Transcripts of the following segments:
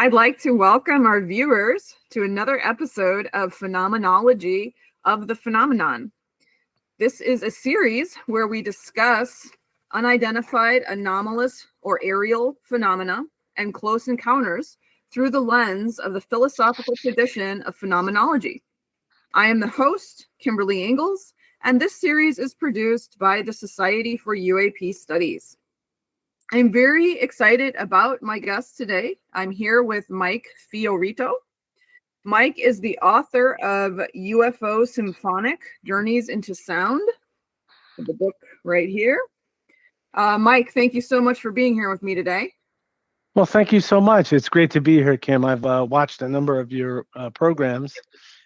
I'd like to welcome our viewers to another episode of Phenomenology of the Phenomenon. This is a series where we discuss unidentified, anomalous, or aerial phenomena and close encounters through the lens of the philosophical tradition of phenomenology. I am the host, Kimberly Engels, and this series is produced by the Society for UAP Studies. I'm very excited about my guest today. I'm here with Mike Fiorito. Mike is the author of UFO Symphonic, Journeys into Sound, the book right here. Mike, thank you so much for being here with me today. Well, thank you so much. It's great to be here, Kim. I've watched a number of your programs,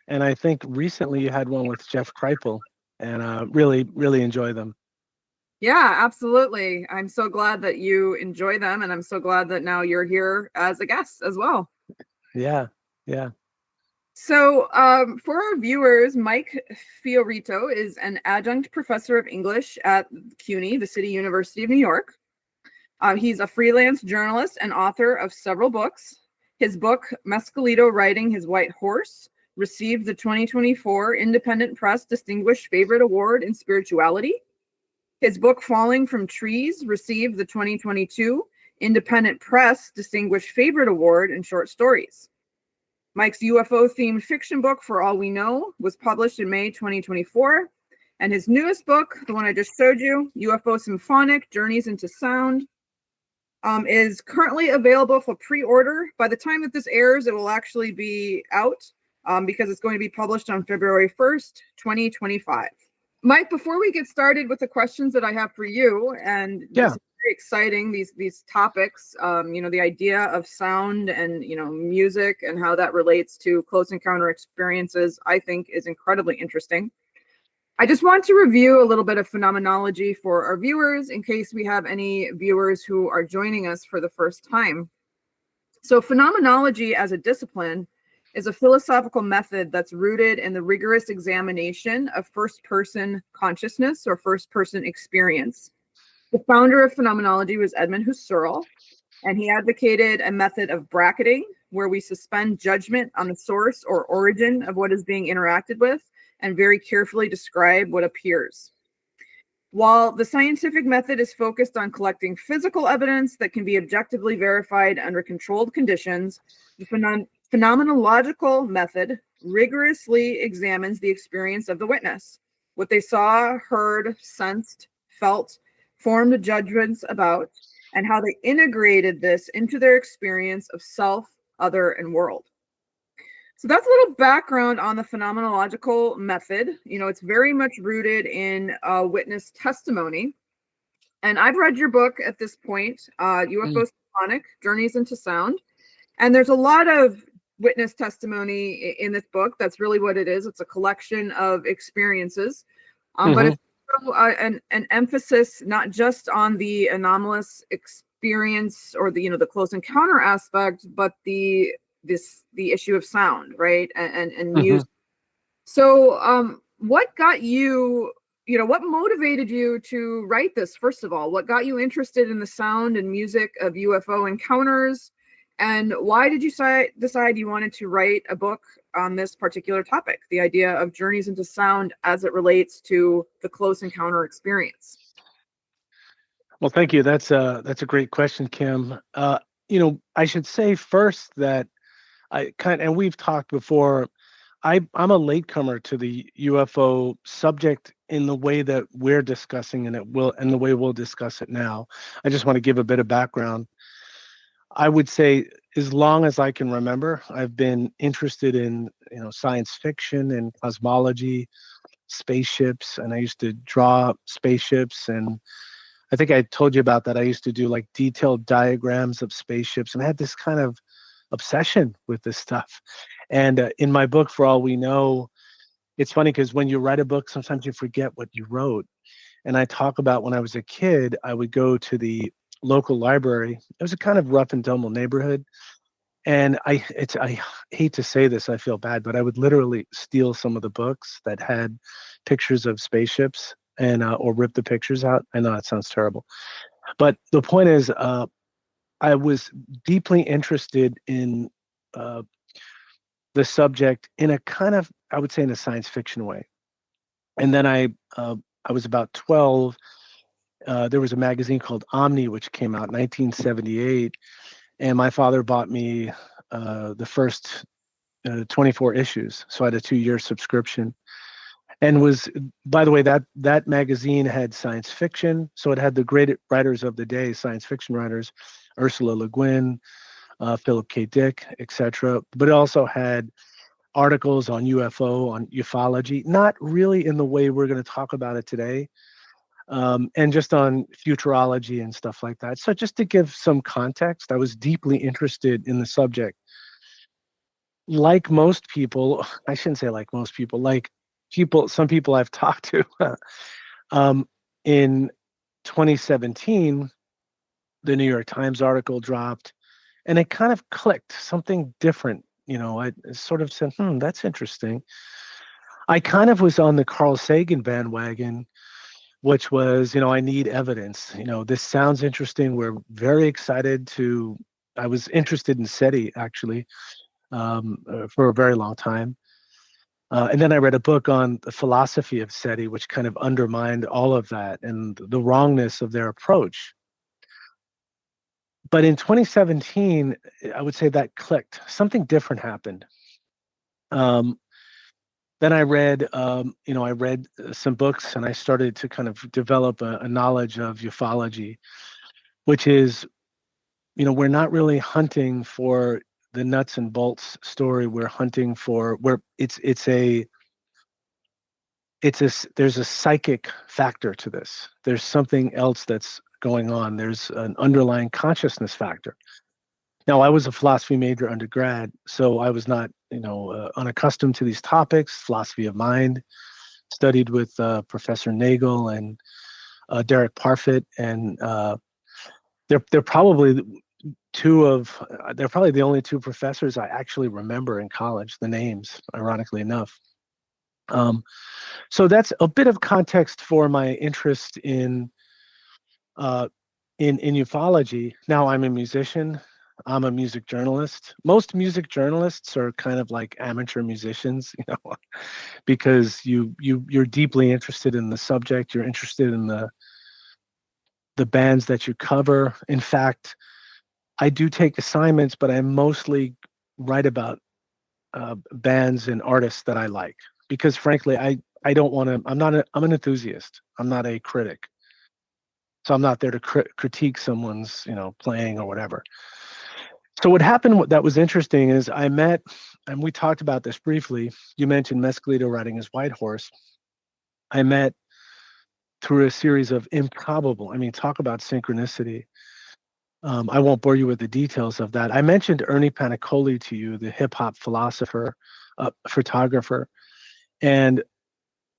and I think recently you had one with Jeff Kripal, and really enjoy them. Yeah, absolutely. I'm so glad that you enjoy them, and I'm so glad that now you're here as a guest as well. Yeah. So for our viewers, Mike Fiorito is an adjunct professor of English at CUNY, the City University of New York. He's a freelance journalist and author of several books. His book, Mescalito Riding His White Horse, received the 2024 Independent Press Distinguished Favorite Award in Spirituality. His book, Falling from Trees, received the 2022 Independent Press Distinguished Favorite Award in Short Stories. Mike's UFO-themed fiction book, For All We Know, was published in May 2024. And his newest book, the one I just showed you, UFO Symphonic, Journeys into Sound, is currently available for pre-order. By the time that this airs, it will actually be out because it's going to be published on February 1st, 2025. Mike, before we get started with the questions that I have for you, and this is very exciting, these topics, the idea of sound and, music and how that relates to close encounter experiences, I think is incredibly interesting. I just want to review a little bit of phenomenology for our viewers in case we have any viewers who are joining us for the first time. So phenomenology as a discipline is a philosophical method that's rooted in the rigorous examination of first-person consciousness or first-person experience. The founder of phenomenology was Edmund Husserl, and he advocated a method of bracketing where we suspend judgment on the source or origin of what is being interacted with and very carefully describe what appears. While the scientific method is focused on collecting physical evidence that can be objectively verified under controlled conditions, the phenomenological method rigorously examines the experience of the witness, what they saw, heard, sensed, felt, formed judgments about, and how they integrated this into their experience of self, other, and world. So that's a little background on the phenomenological method. It's very much rooted in witness testimony. And I've read your book at this point, UFO Symphonic, Journeys into Sound. And there's a lot of witness testimony in this book. That's really what it is. It's a collection of experiences. But it's an emphasis not just on the anomalous experience or the close encounter aspect, but the issue of sound, right? And music. So what got you, what motivated you to write this, first of all? What got you interested in the sound and music of UFO encounters? And why did you decide you wanted to write a book on this particular topic, the idea of journeys into sound as it relates to the close encounter experience? Well, thank you. That's a great question, Kim. I should say first that and we've talked before, I'm a latecomer to the UFO subject in the way that we're discussing and the way we'll discuss it now. I just want to give a bit of background. I would say, as long as I can remember, I've been interested in science fiction and cosmology, spaceships, and I used to draw spaceships. And I think I told you about that. I used to do like detailed diagrams of spaceships, and I had this kind of obsession with this stuff. And in my book, For All We Know, it's funny because when you write a book, sometimes you forget what you wrote. And I talk about when I was a kid, I would go to the local library. It was a kind of rough and tumble neighborhood. And I hate to say this, I feel bad, but I would literally steal some of the books that had pictures of spaceships and or rip the pictures out. I know that sounds terrible. But the point is, I was deeply interested in the subject in a kind of, I would say, in a science fiction way. And then I was about 12. There was a magazine called Omni, which came out in 1978, and my father bought me the first 24 issues. So I had a 2-year subscription, and was, by the way, that magazine had science fiction. So it had the great writers of the day, science fiction writers, Ursula Le Guin, Philip K. Dick, etc. But it also had articles on UFO, on ufology, not really in the way we're going to talk about it today, and just on futurology and stuff like that. So just to give some context, I was deeply interested in the subject. Like most people, I shouldn't say like most people, like some people I've talked to, in 2017, the New York Times article dropped, and it kind of clicked, something different. I sort of said, that's interesting. I kind of was on the Carl Sagan bandwagon, which was, I need evidence. This sounds interesting. We're very excited to, I was interested in SETI actually, for a very long time. And then I read a book on the philosophy of SETI, which kind of undermined all of that and the wrongness of their approach. But in 2017, I would say that clicked. Something different happened. Then I read some books, and I started to kind of develop a knowledge of ufology, which is, we're not really hunting for the nuts and bolts story. We're hunting for where there's a psychic factor to this. There's something else that's going on. There's an underlying consciousness factor. Now, I was a philosophy major undergrad, so I was not, unaccustomed to these topics. Philosophy of mind, studied with Professor Nagel and Derek Parfit, and they're probably they're probably the only two professors I actually remember in college. The names, ironically enough. So that's a bit of context for my interest in ufology. Now I'm a musician. I'm a music journalist. Most music journalists are kind of like amateur musicians, because you're deeply interested in the subject. You're interested in the bands that you cover. In fact, I do take assignments, but I mostly write about bands and artists that I like, because frankly, I don't want to. I'm an enthusiast. I'm not a critic. So I'm not there to critique someone's, playing or whatever. So what happened that was interesting is I met, and we talked about this briefly. You mentioned Mescalito riding his white horse. I met through a series of improbable, talk about synchronicity. I won't bore you with the details of that. I mentioned Ernie Panicoli to you, the hip hop philosopher, photographer, and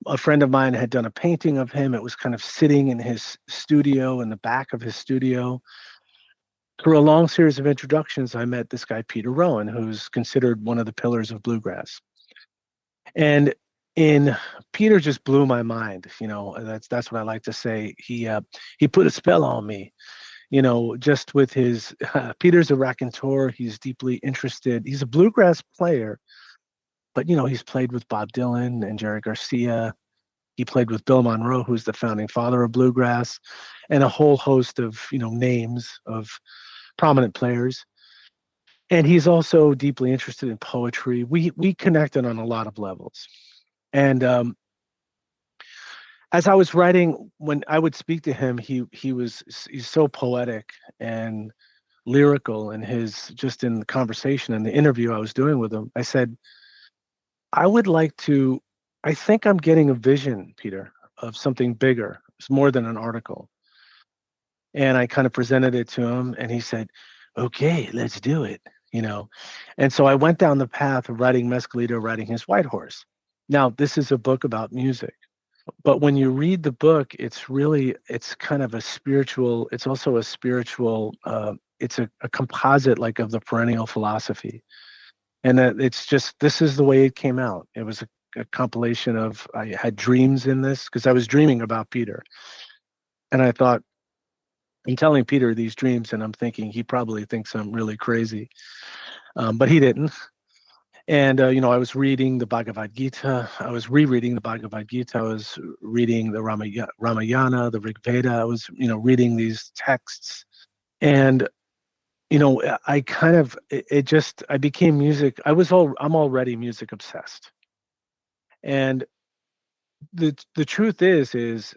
a friend of mine had done a painting of him. It was kind of sitting in his studio, in the back of his studio. Through a long series of introductions, I met this guy, Peter Rowan, who's considered one of the pillars of bluegrass. And Peter just blew my mind. That's what I like to say. He put a spell on me, just with his, Peter's a raconteur. He's deeply interested. He's a bluegrass player, but, he's played with Bob Dylan and Jerry Garcia. He played with Bill Monroe, who's the founding father of bluegrass, and a whole host of, names of prominent players. And he's also deeply interested in poetry. We connected on a lot of levels. And as I was writing, when I would speak to him, he's so poetic and lyrical, and in the conversation and the interview I was doing with him, I said, I think I'm getting a vision, Peter, of something bigger. It's more than an article. And I kind of presented it to him, and he said, okay, let's do it, And so I went down the path of writing Mescalito riding his white horse. Now, this is a book about music, but when you read the book, it's kind of it's also a spiritual, it's a composite like of the perennial philosophy. And that this is the way it came out. It was a compilation of, I had dreams in this because I was dreaming about Peter. And I thought, I'm telling Peter these dreams, and I'm thinking he probably thinks I'm really crazy, but he didn't. And I was reading the Bhagavad Gita. I was rereading the Bhagavad Gita. I was reading the Ramayana, the Rig Veda. I was, reading these texts, and I kind of it just I became music. I'm already music obsessed, and the truth is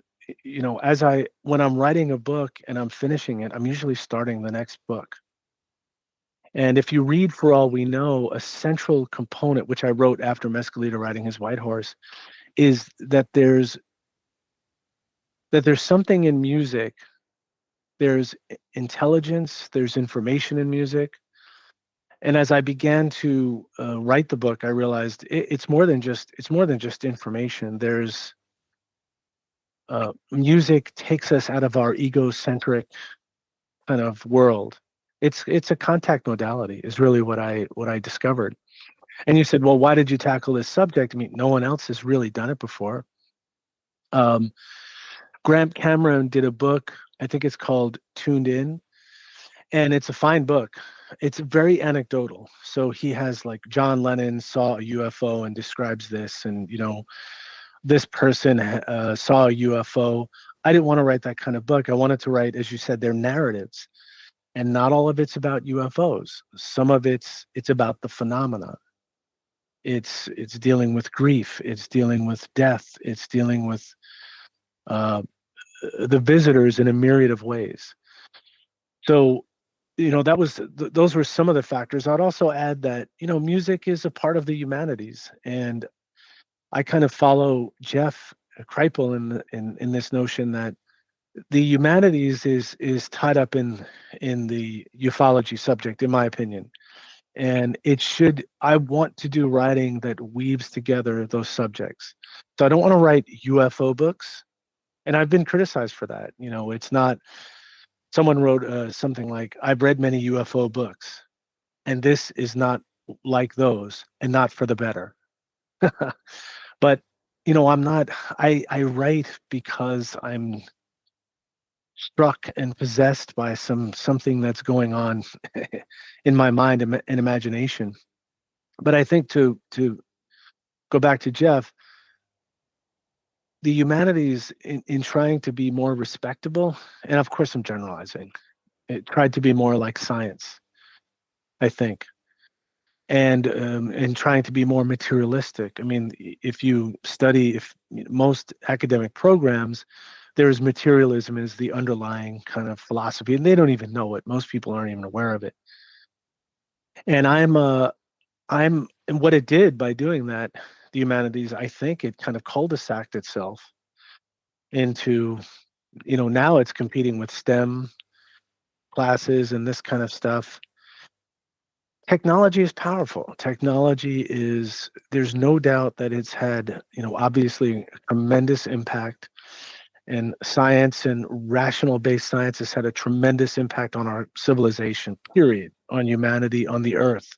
when I'm writing a book and I'm finishing it, I'm usually starting the next book. And if you read For All We Know, a central component, which I wrote after Mescalito riding his white horse, is that there's something in music. There's intelligence, there's information in music. And as I began to write the book, I realized it's more than just information. There's music takes us out of our egocentric kind of world. It's a contact modality is really what I discovered. And you said, well, why did you tackle this subject? I mean, no one else has really done it before. Um, Grant Cameron did a book, I think it's called Tuned In, and it's a fine book. It's very anecdotal. So he has like John Lennon saw a UFO and describes this, and this person saw a UFO. I didn't want to write that kind of book. I wanted to write, as you said, their narratives, and not all of it's about UFOs. Some of it's about the phenomena. It's dealing with grief. It's dealing with death. It's dealing with uh, the visitors in a myriad of ways. So, those were some of the factors. I'd also add that music is a part of the humanities, and I kind of follow Jeff Kripal in this notion that the humanities is tied up in the ufology subject, in my opinion. And I want to do writing that weaves together those subjects. So I don't want to write UFO books. And I've been criticized for that. It's not, someone wrote something like, I've read many UFO books, and this is not like those and not for the better. But, I'm not, I write because I'm struck and possessed by something that's going on in my mind and imagination. But I think to go back to Jeff, the humanities in trying to be more respectable, and of course I'm generalizing, it tried to be more like science, I think, and trying to be more materialistic. I mean, if most academic programs, there's materialism is the underlying kind of philosophy, and they don't even know it. Most people aren't even aware of it. And and what it did by doing that, the humanities, I think it kind of cul-de-saced itself into, now it's competing with STEM classes and this kind of stuff. Technology is powerful. There's no doubt that it's had, obviously a tremendous impact, and science and rational based science has had a tremendous impact on our civilization, period, on humanity, on the earth,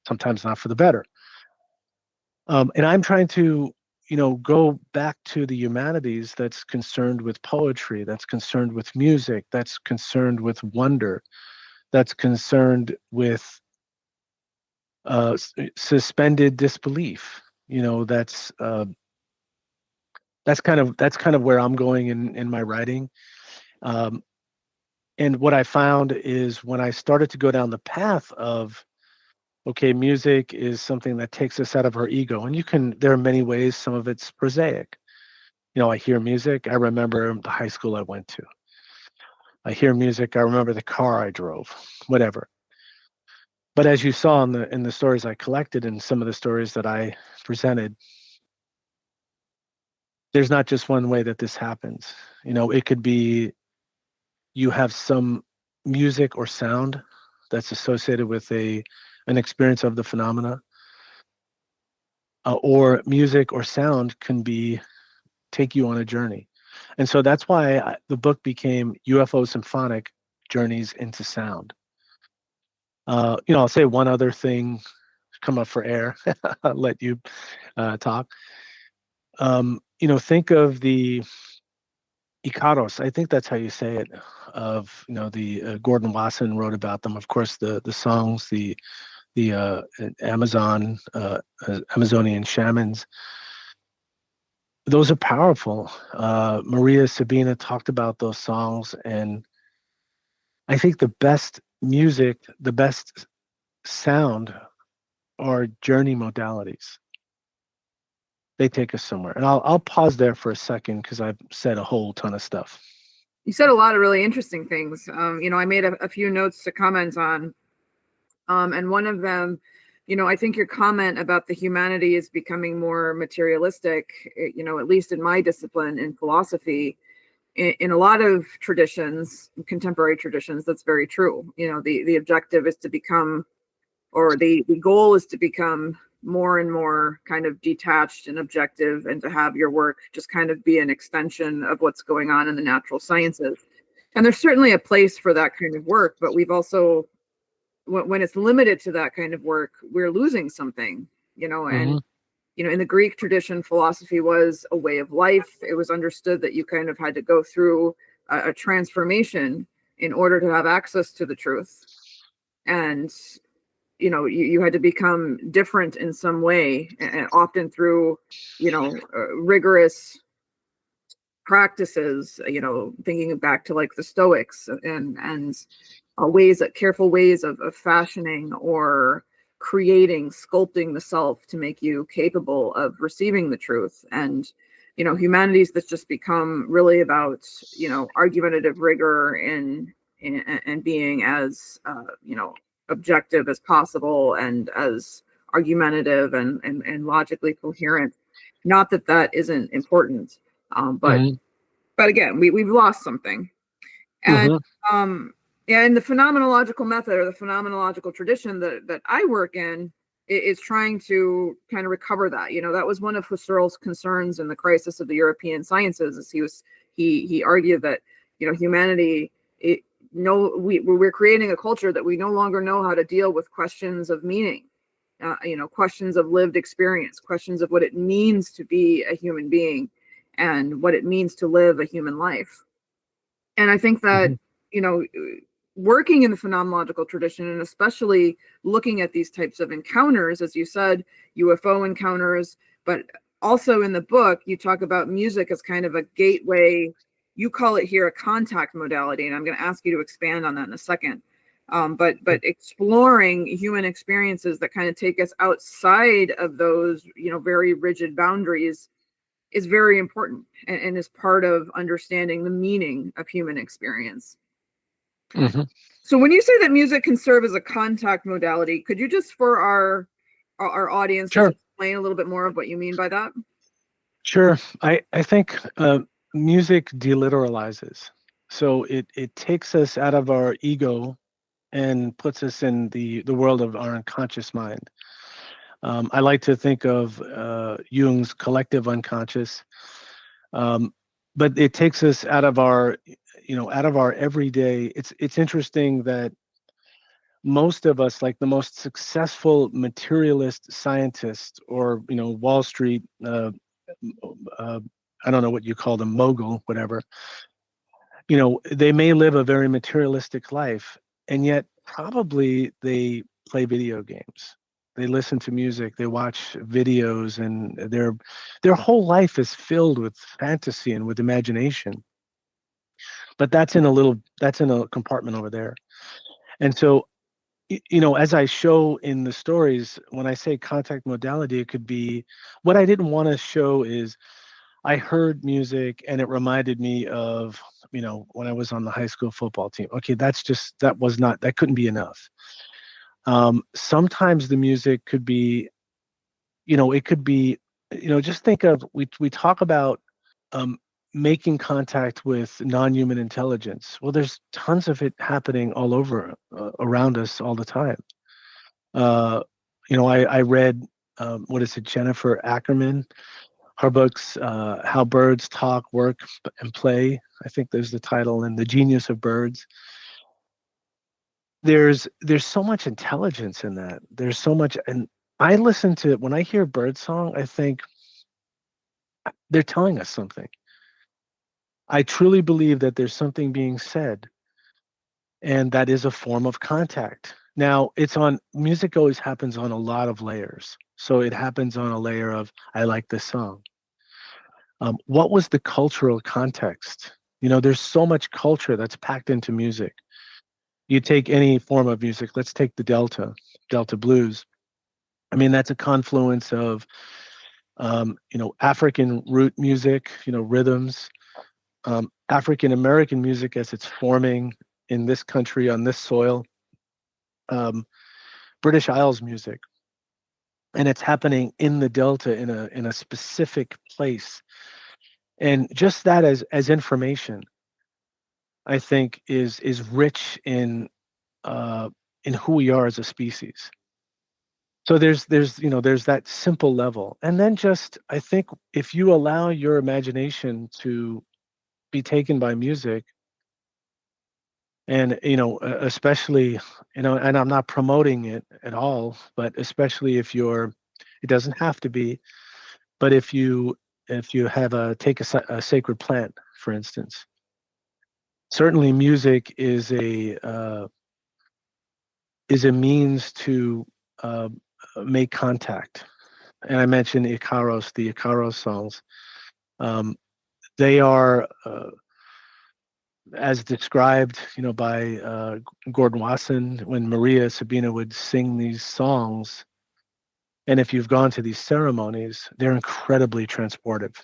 sometimes not for the better. And I'm trying to, go back to the humanities that's concerned with poetry, that's concerned with music, that's concerned with wonder, that's concerned with suspended disbelief. That's kind of where I'm going in my writing. Um, and what I found is when I started to go down the path of, okay, music is something that takes us out of our ego, and there are many ways. Some of it's prosaic. I hear music. I remember the high school I went to. I hear music. I remember the car I drove, whatever. But as you saw in the stories I collected and some of the stories that I presented, there's not just one way that this happens. It could be you have some music or sound that's associated with an experience of the phenomena, or music or sound can take you on a journey. And so that's why the book became UFO Symphonic: Journeys into Sound. I'll say one other thing, come up for air. I'll let you talk. Think of Icaros, I think that's how you say it. Of the Gordon Wasson wrote about them. Of course, the songs, the Amazonian shamans. Those are powerful. Maria Sabina talked about those songs, and I think the best music, the best sound, are journey modalities. They take us somewhere, and I'll pause there for a second because I've said a whole ton of stuff. You said a lot of really interesting things. I made a few notes to comment on. And one of them, I think your comment about the humanity is becoming more materialistic, at least in my discipline in philosophy, in a lot of traditions, contemporary traditions, that's very true. The objective is to become, or the goal is to become more and more kind of detached and objective, and to have your work just kind of be an extension of what's going on in the natural sciences. And there's certainly a place for that kind of work, but we've also, when it's limited to that kind of work, we're losing something, Hmm. and in the Greek tradition, philosophy was a way of life. It was understood that you kind of had to go through a transformation in order to have access to the truth. And you had to become different in some way, and often through rigorous practices, thinking back to like the Stoics, and careful ways of fashioning or creating, sculpting the self to make you capable of receiving the truth. And humanities that's just become really about argumentative rigor and being as objective as possible, and as argumentative and logically coherent. Not that that isn't important, but Hmm. again, we've lost something. And Hmm. yeah, in the phenomenological method, or the phenomenological tradition that I work in, is trying to kind of recover that. That was one of Husserl's concerns in the crisis of the European sciences. Is he argued that humanity, we're creating a culture that we no longer know how to deal with questions of meaning, questions of lived experience, questions of what it means to be a human being, and what it means to live a human life. And I think that, Hmm. you know, working in the phenomenological tradition, and especially looking at these types of encounters, as you said, UFO encounters, but also in the book, you talk about music as kind of a gateway. You call it here a contact modality, and I'm going to ask you to expand on that in a second. But exploring human experiences that kind of take us outside of those, very rigid boundaries, is very important, and is part of understanding the meaning of human experience. Hmm. So when you say that music can serve as a contact modality, could you just, for our audience, just Sure, explain a little bit more of what you mean by that? sure. I think music deliteralizes, so it takes us out of our ego and puts us in the world of our unconscious mind. I like to think of Jung's collective unconscious, um, but it takes us out of our out of our everyday. It's interesting that most of us, like the most successful materialist scientists, or Wall Street, uh, I don't know what you call them, mogul, whatever, they may live a very materialistic life, and yet probably they play video games, they listen to music, they watch videos, and their whole life is filled with fantasy and with imagination. But that's in a compartment over there. And so, as I show in the stories, when I say contact modality, it could be, what I didn't want to show is, I heard music and it reminded me of, when I was on the high school football team. Okay, that couldn't be enough. Sometimes the music could be, it could be, just think of, we talk about um, making contact with non-human intelligence. Well, there's tons of it happening all over around us all the time. Uh, I read, what is it, Jennifer Ackerman, her books, How Birds Talk, Work, and Play. I think there's the title, and The Genius of Birds. There's so much intelligence in that. There's so much, and I listen to, when I hear bird song, I think they're telling us something. I truly believe that there's something being said, and that is a form of contact. Now, it's on music always happens on a lot of layers. So it happens on a layer of, I like this song. What was the cultural context? There's so much culture that's packed into music. You take any form of music, let's take the Delta blues. I mean, that's a confluence of, African root music, rhythms, African American music as it's forming in this country on this soil, um, British Isles music, and it's happening in the Delta in a specific place. And just that as information, I think is rich in who we are as a species. So there's that simple level, and then just I think if you allow your imagination to be taken by music, and especially and I'm not promoting it at all, but especially if you're, it doesn't have to be, but if you have a sacred plant, for instance, certainly music is a means to uh, make contact. And I mentioned the Icaros songs. Um, they are, as described, by Gordon Wasson, when Maria Sabina would sing these songs. And if you've gone to these ceremonies, they're incredibly transportive.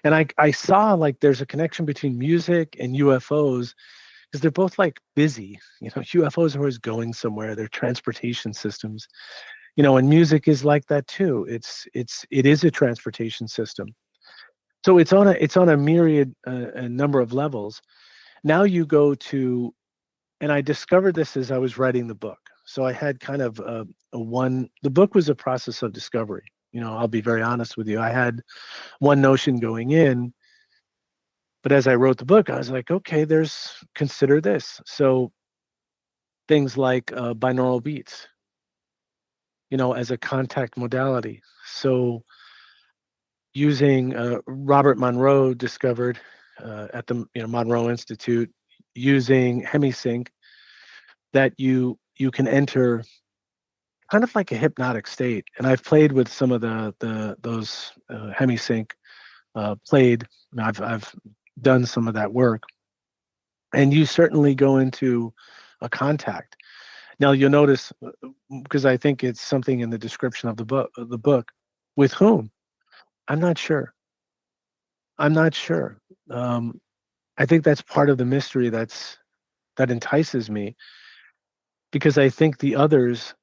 And I saw like there's a connection between music and UFOs because they're both like busy. UFOs are always going somewhere. They're transportation systems. And music is like that too. It is a transportation system. So it's on a myriad a number of levels. Now you go to, and I discovered this as I was writing the book. So I had kind of the book was a process of discovery. I'll be very honest with you. I had one notion going in, but as I wrote the book, I was like, okay, consider this. So things like binaural beats, as a contact modality. So using Robert Monroe discovered at the Monroe Institute, using hemisync, that you can enter kind of like a hypnotic state. And I've played with some of those hemisync played. I've done some of that work, and you certainly go into a contact. Now you'll notice, because I think it's something in the description of the book, with whom? I'm not sure. I'm not sure. Um, I think that's part of the mystery that entices me, because I think the others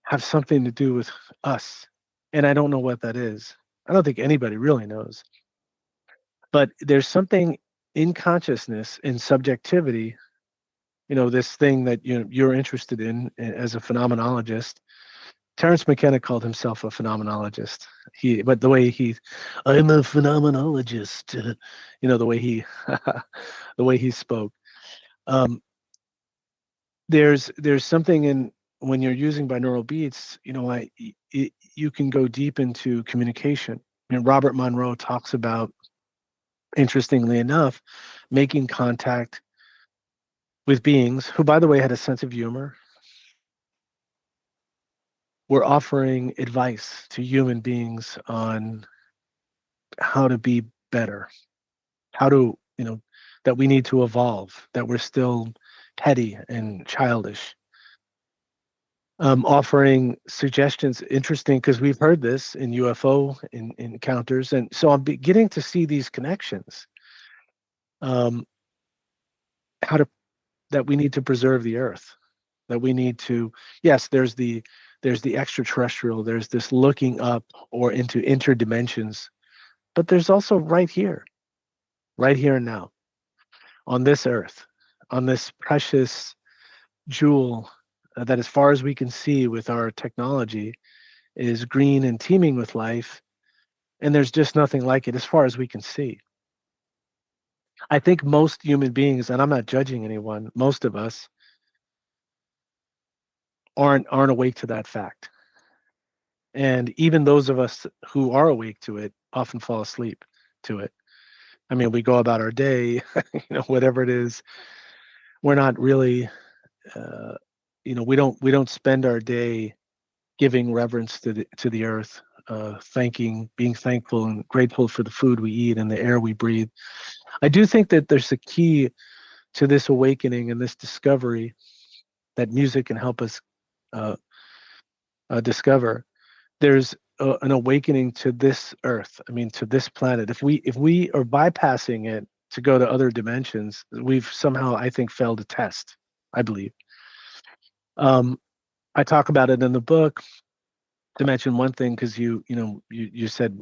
have something to do with us, and I don't know what that is. I don't think anybody really knows, but there's something in consciousness, in subjectivity. This thing that you're interested in as a phenomenologist. Terence McKenna called himself a phenomenologist. But the way I'm a phenomenologist. The way the way he spoke. Um, there's something in when you're using binaural beats. You can go deep into communication. Robert Monroe talks about, interestingly enough, making contact with beings who, by the way, had a sense of humor, were offering advice to human beings on how to be better, how to, that we need to evolve, that we're still petty and childish. Offering suggestions, interesting, because we've heard this in UFO encounters. And so I'm beginning to see these connections. Um, how to That we need to preserve the earth, that we need to, yes, there's the extraterrestrial, there's this looking up or into interdimensions, but there's also right here and now, on this earth, on this precious jewel that, as far as we can see with our technology, is green and teeming with life, and there's just nothing like it as far as we can see. I think most human beings, and I'm not judging anyone, most of us aren't awake to that fact. And even those of us who are awake to it often fall asleep. to it. I mean, we go about our day, whatever it is. We're not really, we don't spend our day giving reverence to the earth, being thankful and grateful for the food we eat and the air we breathe. I do think that there's a key to this awakening and this discovery that music can help us uh, discover. There's an awakening to this earth. I mean, to this planet. If we are bypassing it to go to other dimensions, we've somehow, I think, failed a test. I believe. Um, I talk about it in the book to mention one thing because you said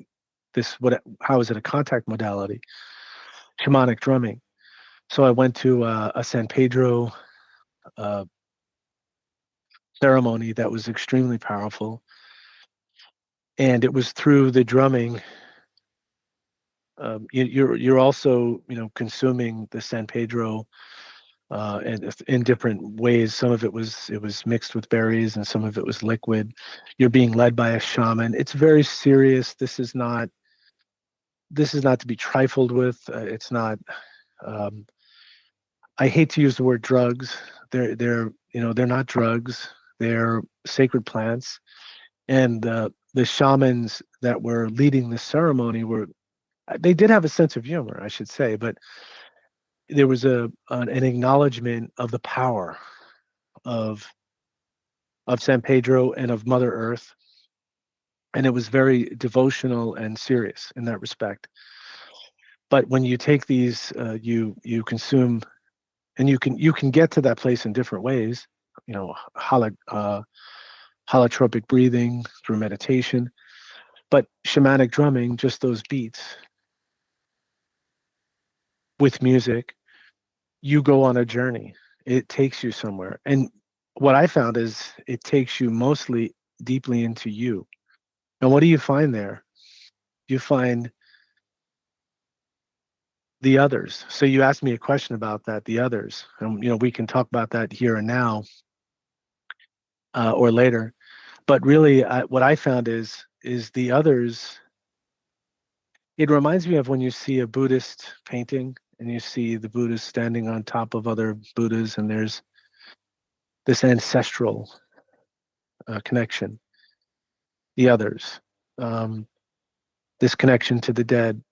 this. How is it a contact modality? Shamanic drumming. So I went to a San Pedro uh, ceremony that was extremely powerful, and it was through the drumming. You're also consuming the San Pedro and in different ways. Some of it was mixed with berries, and some of it was liquid. You're being led by a shaman. It's very serious. This is not to be trifled with. It's not. Um, I hate to use the word drugs. They're not drugs. They're sacred plants, and the shamans that were leading the ceremony they did have a sense of humor, I should say, but there was an acknowledgement of the power of San Pedro and of Mother Earth, and it was very devotional and serious in that respect. But when you take these, you consume, and you can get to that place in different ways. Holotropic breathing through meditation, but shamanic drumming, just those beats with music, you go on a journey. It takes you somewhere. And what I found is it takes you mostly deeply into you. And what do you find there? You find the others. So you asked me a question about that, the others. And we can talk about that here and now, or later. But really, what I found is the others. It reminds me of when you see a Buddhist painting and you see the Buddhas standing on top of other Buddhas, and there's this ancestral connection, the others, um, this connection to the dead,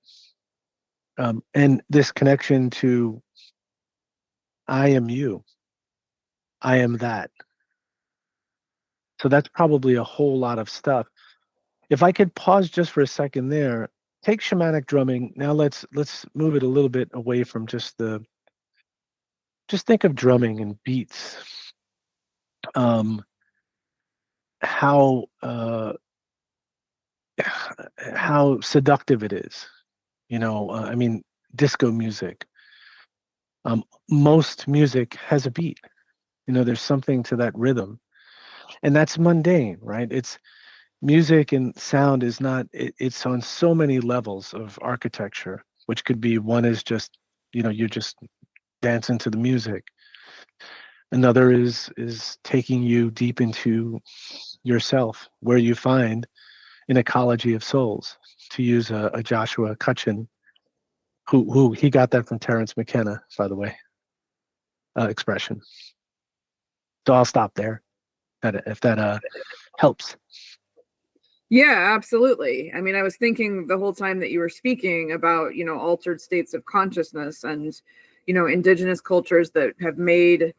and this connection to I am you, I am that. So that's probably a whole lot of stuff. If I could pause just for a second there, take shamanic drumming. Now let's move it a little bit away from just think of drumming and beats. Um, how how seductive it is. I mean, disco music. Most music has a beat. There's something to that rhythm, and that's mundane, right? It's music and sound is not. It's on so many levels of architecture, which could be one is just, you're just dancing to the music. Another is taking you deep into yourself, where you find an ecology of souls, to use a Joshua Cutchin, who he got that from Terence McKenna, by the way, expression. So I'll stop there. If that helps. Yeah, absolutely. I mean, I was thinking the whole time that you were speaking about, altered states of consciousness and, indigenous cultures that have made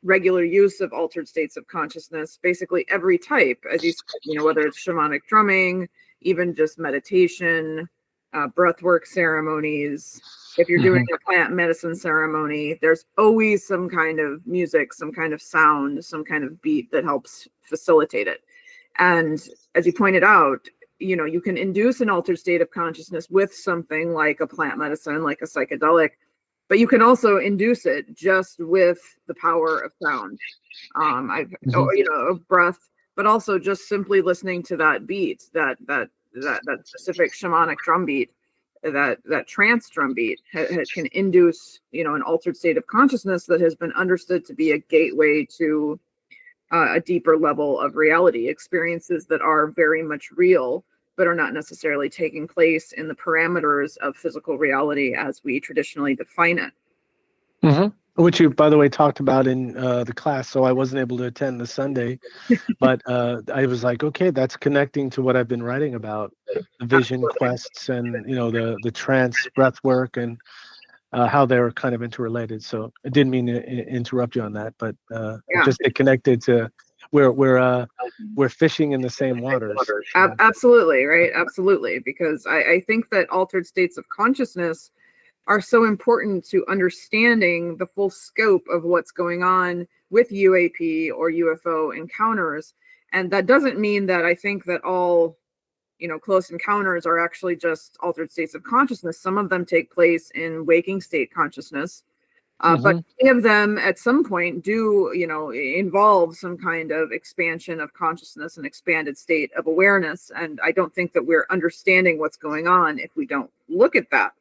regular use of altered states of consciousness, basically every type, as you said, whether it's shamanic drumming, even just meditation, breathwork ceremonies. If you're doing a plant medicine ceremony, there's always some kind of music, some kind of sound, some kind of beat that helps facilitate it. And as you pointed out, you can induce an altered state of consciousness with something like a plant medicine, like a psychedelic, but you can also induce it just with the power of sound, of breath, but also just simply listening to that beat, that specific shamanic drum beat, that trance drum beat can induce, an altered state of consciousness that has been understood to be a gateway to a deeper level of reality, experiences that are very much real, but are not necessarily taking place in the parameters of physical reality as we traditionally define it. Which you, by the way, talked about in the class. So I wasn't able to attend the Sunday, but I was like, okay, that's connecting to what I've been writing about, the vision Absolutely. quests, and the trance breath work, and how they're kind of interrelated. So I didn't mean to interrupt you on that, but just it connected to we're fishing in the same waters. Absolutely, right? Absolutely, because I think that altered states of consciousness are so important to understanding the full scope of what's going on with UAP or UFO encounters. And that doesn't mean that I think that all, close encounters are actually just altered states of consciousness. Some of them take place in waking state consciousness. But many of them at some point do, involve some kind of expansion of consciousness and expanded state of awareness. And I don't think that we're understanding what's going on if we don't look at that.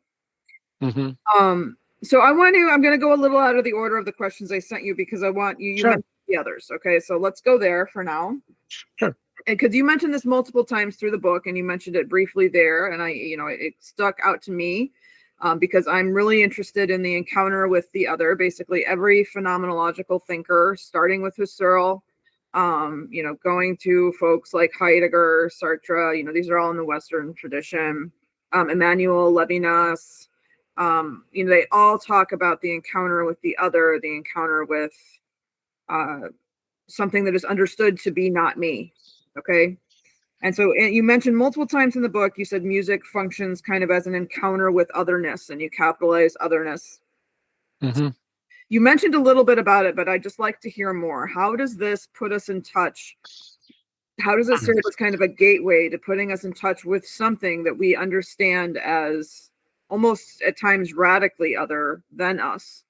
So I'm going to go a little out of the order of the questions I sent you because I want you mentioned the others. Okay, so let's go there for now. Sure. And because you mentioned this multiple times through the book, and you mentioned it briefly there, and it stuck out to me because I'm really interested in the encounter with the other. Basically, every phenomenological thinker, starting with Husserl, going to folks like Heidegger, Sartre. These are all in the Western tradition. Emmanuel Levinas. They all talk about the encounter with the other, the encounter with something that is understood to be not me. Okay. And so you mentioned multiple times in the book, you said music functions kind of as an encounter with otherness, and you capitalize otherness. You mentioned a little bit about it, but I'd just like to hear more. How does this put us in touch? How does it serve as kind of a gateway to putting us in touch with something that we understand as almost at times radically other than us?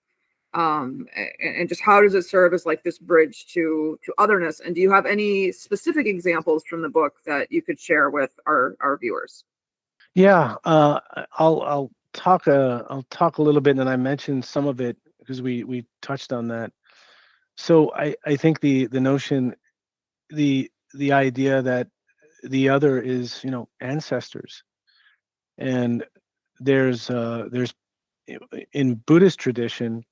And just how does it serve as like this bridge to otherness? And do you have any specific examples from the book that you could share with our viewers? Yeah, I'll talk a little bit, and I mentioned some of it because we touched on that. So I think the notion, the idea that the other is ancestors, and there's in Buddhist tradition,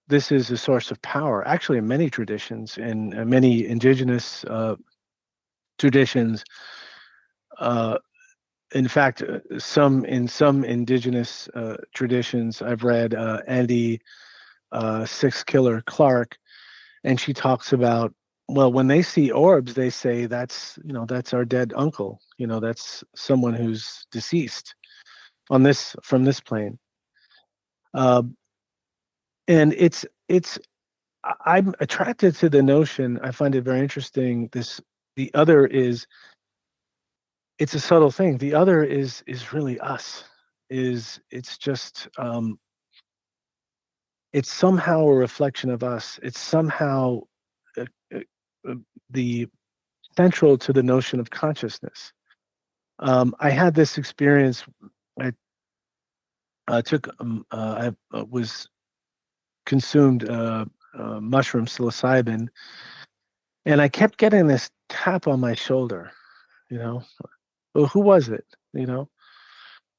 this is a source of power. Actually, in many traditions, in many indigenous traditions, in fact, some indigenous traditions, I've read Andy Six Killer Clark, and she talks about, well, when they see orbs, they say that's our dead uncle. That's someone who's deceased from this plane. And I'm attracted to the notion. I find it very interesting. The other is, it's a subtle thing. The other is really us. It's just it's somehow a reflection of us. It's somehow uh, the central to the notion of consciousness. I had this experience. I took I was consumed mushroom psilocybin, and I kept getting this tap on my shoulder. Well, who was it?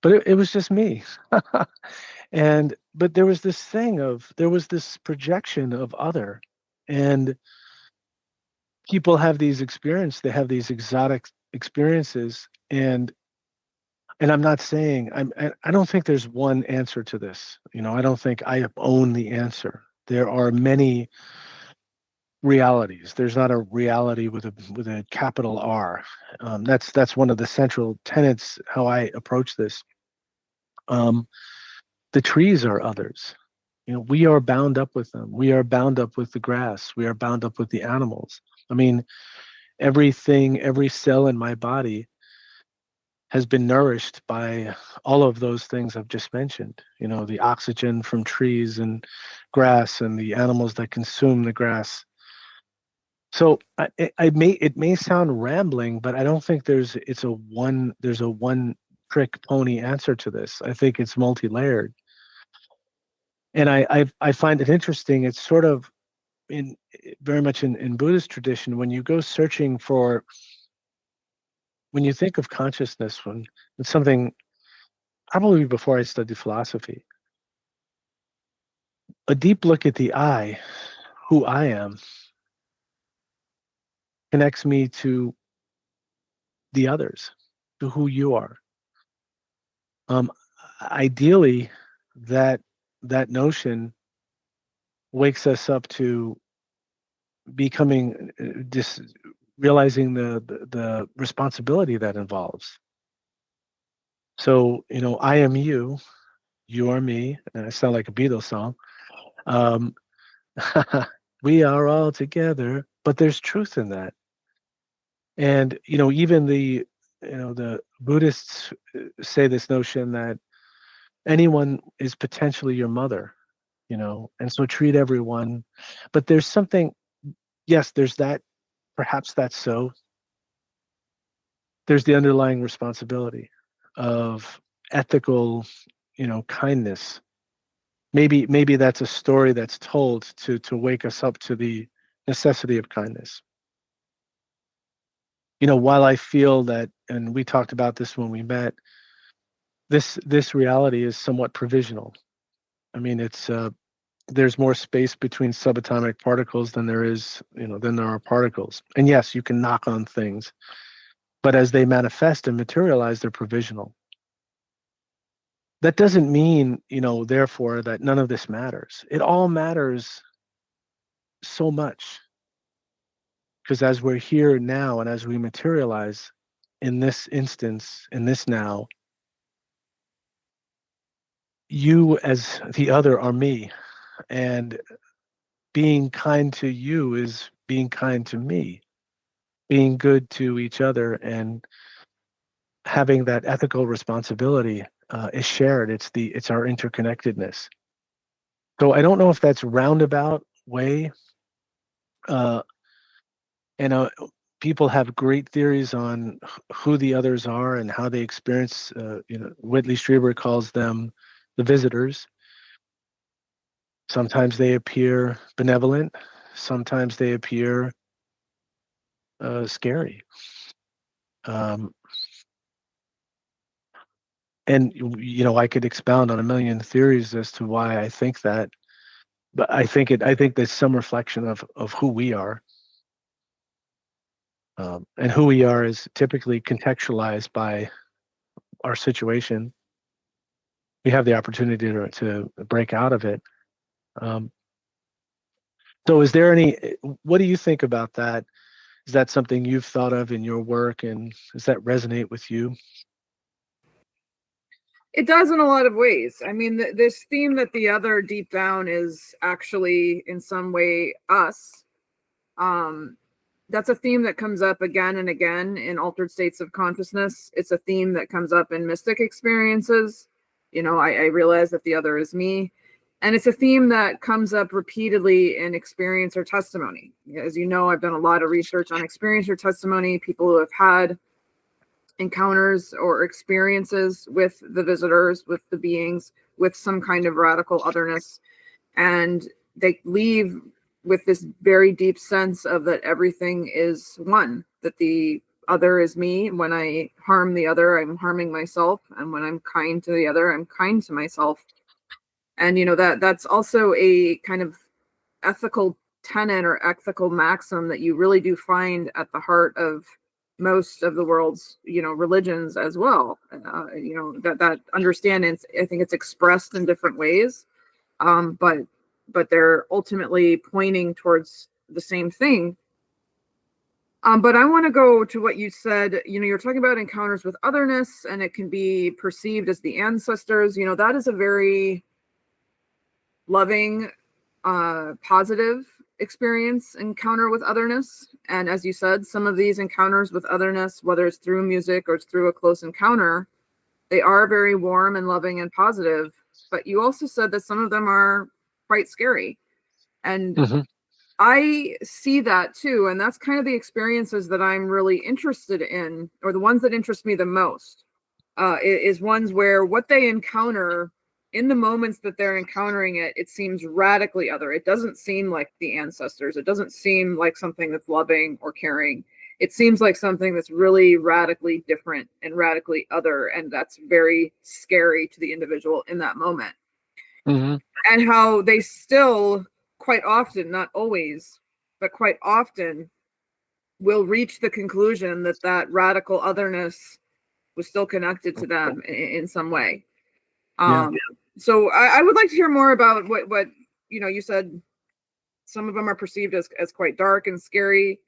But it was just me. But there was this projection of other, and people have these experiences. They have these exotic experiences, and I'm not saying I don't think there's one answer to this. I don't think I own the answer. There are many realities. There's not a reality with a capital R. That's one of the central tenets how I approach this. The trees are others. We are bound up with them. We are bound up with the grass. We are bound up with the animals. I mean, every cell in my body has been nourished by all of those things I've just mentioned. The oxygen from trees and grass, and the animals that consume the grass. So it may sound rambling, but I don't think there's a one trick pony answer to this. I think it's multi-layered. And I find it interesting. It's sort of very much in Buddhist tradition, when you go searching for when you think of consciousness, when it's something probably before I studied philosophy, a deep look at the I, who I am, connects me to the others, to who you are. Um, Ideally, that that notion wakes us up to becoming just realizing the responsibility that involves. So, I am you, you are me, and I sound like a Beatles song. Um, we are all together, but there's truth in that. And, even the Buddhists say this notion that anyone is potentially your mother, and so treat everyone. But there's something, yes, there's that, perhaps that's so. There's the underlying responsibility of ethical, kindness. Maybe that's a story that's told to wake us up to the necessity of kindness. While I feel that, and we talked about this when we met, this reality is somewhat provisional. I mean, it's there's more space between subatomic particles than there are particles. And yes, you can knock on things, but as they manifest and materialize, they're provisional. That doesn't mean, therefore, that none of this matters. It all matters so much, because as we're here now and as we materialize in this instance, in this now, you as the other are me. And being kind to you is being kind to me. Being good to each other and having that ethical responsibility is shared. It's our interconnectedness. So I don't know if that's roundabout way, uh, and people have great theories on who the others are and how they experience. Whitley Strieber calls them the visitors. Sometimes they appear benevolent. Sometimes they appear scary. Um, and I could expound on a million theories as to why I think that, but I think there's some reflection of who we are. And who we are is typically contextualized by our situation. We have the opportunity to break out of it. Um, so is there what do you think about that? Is that something you've thought of in your work, and does that resonate with you? It does in a lot of ways. I mean, this theme that the other deep down is actually in some way us. That's a theme that comes up again and again in altered states of consciousness. It's a theme that comes up in mystic experiences. I realize that the other is me. And it's a theme that comes up repeatedly in experience or testimony. As you know, I've done a lot of research on experience or testimony, people who have had encounters or experiences with the visitors, with the beings, with some kind of radical otherness. And they leave with this very deep sense of that everything is one, that the other is me. When I harm the other, I'm harming myself. And when I'm kind to the other, I'm kind to myself. And that's also a kind of ethical tenet or ethical maxim that you really do find at the heart of most of the world's religions as well. That understanding, I think it's expressed in different ways, but they're ultimately pointing towards the same thing. But I want to go to what you said. You're talking about encounters with otherness, and it can be perceived as the ancestors. That is a very loving, positive experience, encounter with otherness. And as you said, some of these encounters with otherness, whether it's through music or it's through a close encounter, they are very warm and loving and positive. But you also said that some of them are quite scary. And Mm-hmm. I see that too. And that's kind of the experiences that I'm really interested in, or the ones that interest me the most, is ones where what they encounter in the moments that they're encountering it, it seems radically other. It doesn't seem like the ancestors. It doesn't seem like something that's loving or caring. it seems like something that's really radically different and radically other, and that's very scary to the individual in that moment. Mm-hmm. And how they still quite often, not always, but quite often, will reach the conclusion that that radical otherness was still connected to them in some way. So I would like to hear more about what you said. Some of them are perceived as quite dark and scary.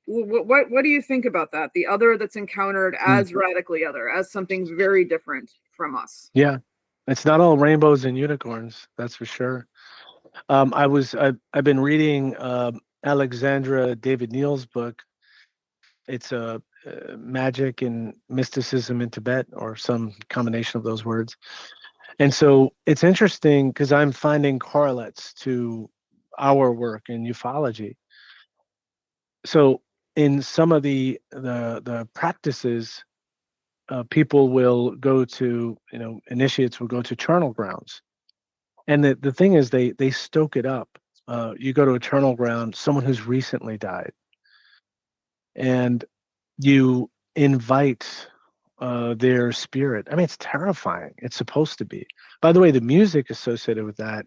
What do you think about that? The other that's encountered as radically other, as something very different from us. Yeah, it's not all rainbows and unicorns, that's for sure. I've been reading Alexandra David Neal's book. It's magic and mysticism in Tibet, or some combination of those words. And so it's interesting because I'm finding correlates to our work in ufology. So in some of the practices, people will go to, initiates will go to charnel grounds. And the thing is, they stoke it up. You go to a charnel ground, someone who's recently died, and you invite their spirit. I mean, it's terrifying. It's supposed to be. By the way, the music associated with that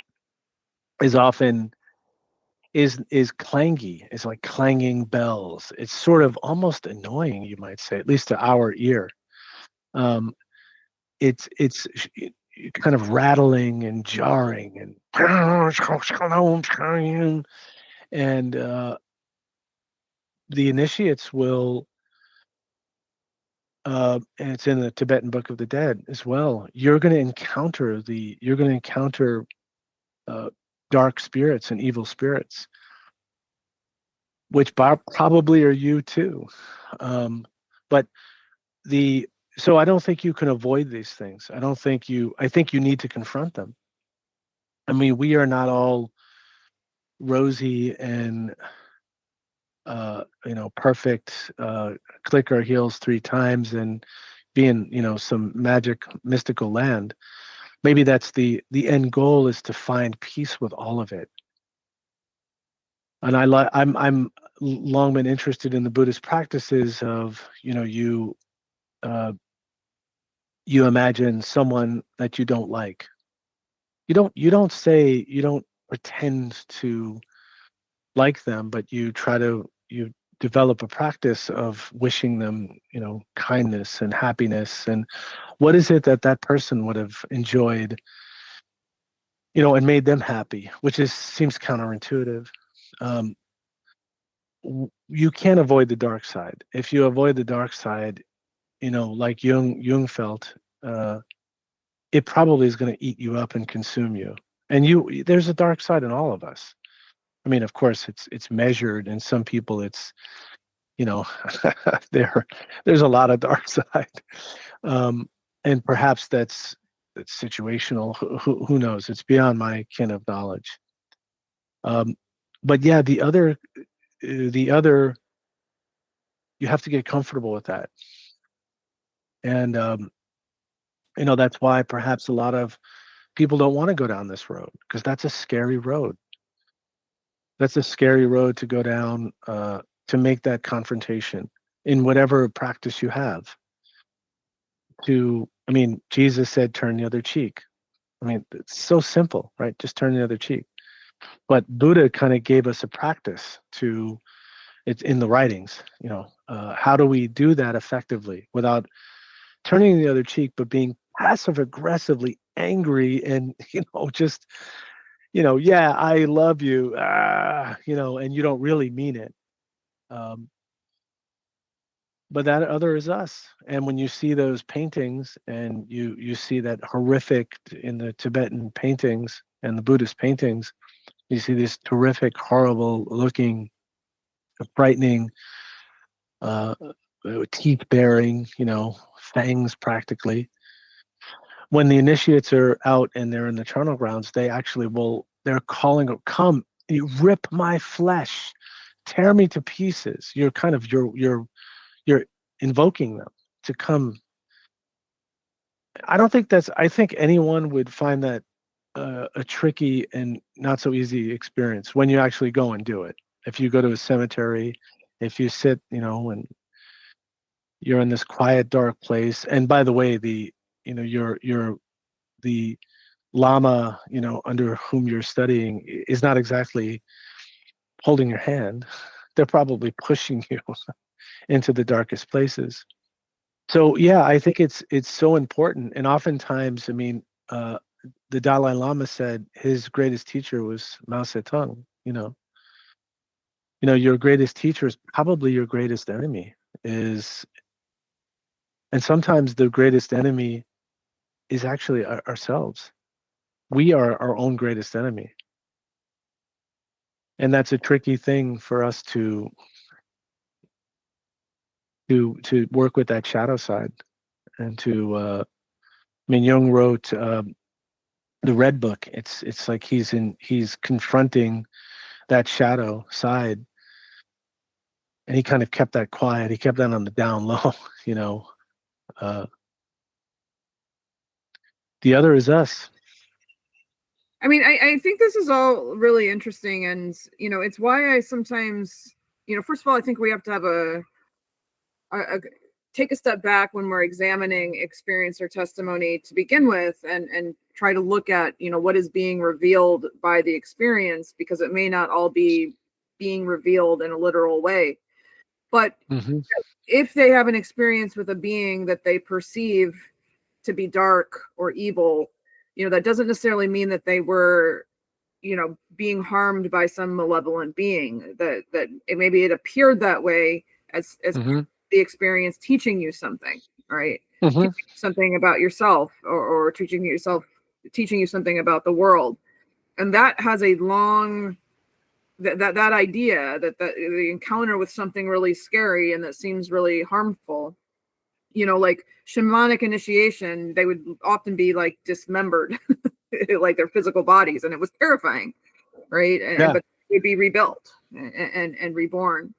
is often is clangy. It's like clanging bells. It's sort of almost annoying, you might say, at least to our ear. Um, it's kind of rattling and jarring and the initiates will. And it's in the Tibetan Book of the Dead as well. You're going to encounter uh, dark spirits and evil spirits, which probably are you too. But so I don't think you can avoid these things. I think you need to confront them. I mean, we are not all rosy and perfect, click our heels 3 times and be in, some magic mystical land. Maybe that's the end goal, is to find peace with all of it. And I'm long been interested in the Buddhist practices of, uh, you imagine someone that you don't like. You don't pretend to like them, but you develop a practice of wishing them, kindness and happiness. And what is it that that person would have enjoyed, and made them happy, which seems counterintuitive. Um, you can't avoid the dark side. If you avoid the dark side, like Jung felt, it probably is going to eat you up and consume you. And there's a dark side in all of us. I mean, of course, it's measured, and some people it's, there's a lot of dark side, and perhaps that's situational. Who knows? It's beyond my ken of knowledge. But yeah, the other, you have to get comfortable with that, and that's why perhaps a lot of people don't want to go down this road, because that's a scary road. That's a scary road to go down, to make that confrontation in whatever practice you have. I mean, Jesus said, turn the other cheek. I mean, it's so simple, right? Just turn the other cheek. But Buddha kind of gave us a practice it's in the writings, how do we do that effectively without turning the other cheek, but being passive aggressively angry and, just, yeah, I love you, and you don't really mean it. But that other is us. And when you see those paintings, and you see that horrific in the Tibetan paintings and the Buddhist paintings, you see this terrific, horrible looking, frightening, uh, teeth bearing, fangs practically. When the initiates are out and they're in the charnel grounds, they're calling, come, you rip my flesh, tear me to pieces. You're invoking them to come. I think anyone would find that a tricky and not so easy experience when you actually go and do it. If you go to a cemetery If you sit, and you're in this quiet, dark place, and by the way, the lama, under whom you're studying is not exactly holding your hand. They're probably pushing you into the darkest places. So yeah, I think it's so important. And oftentimes, I mean, the Dalai Lama said his greatest teacher was Mao Zedong. Your greatest teacher is probably your greatest enemy. And sometimes the greatest enemy is actually ourselves. We are our own greatest enemy, and that's a tricky thing for us to work with that shadow side. And I mean, Jung wrote the Red Book. It's like he's confronting that shadow side, and he kind of kept that quiet. He kept that on the down low. you know. Uh, the other is us. I mean, I think this is all really interesting, and it's why I sometimes, first of all, I think we have to have a take a step back when we're examining experience or testimony to begin with, and try to look at what is being revealed by the experience, because it may not all be being revealed in a literal way. But Mm-hmm. if they have an experience with a being that they perceive to be dark or evil, that doesn't necessarily mean that they were, being harmed by some malevolent being. That maybe it appeared that way as Mm-hmm. the experience teaching you something, right? Mm-hmm. Teaching you something about yourself, or teaching you something about the world. And that has a long that idea that the encounter with something really scary and that seems really harmful, like shamanic initiation, they would often be like dismembered, like their physical bodies, and it was terrifying, right? Yeah. But they'd be rebuilt and reborn.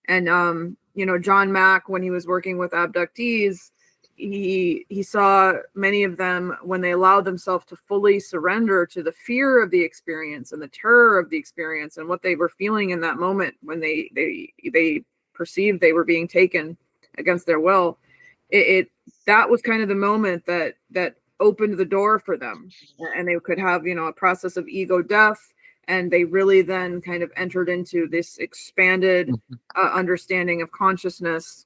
And John Mack, when he was working with abductees, he saw many of them, when they allowed themselves to fully surrender to the fear of the experience and the terror of the experience and what they were feeling in that moment when they perceived they were being taken against their will. That was kind of the moment that opened the door for them, and they could have a process of ego death, and they really then kind of entered into this expanded understanding of consciousness,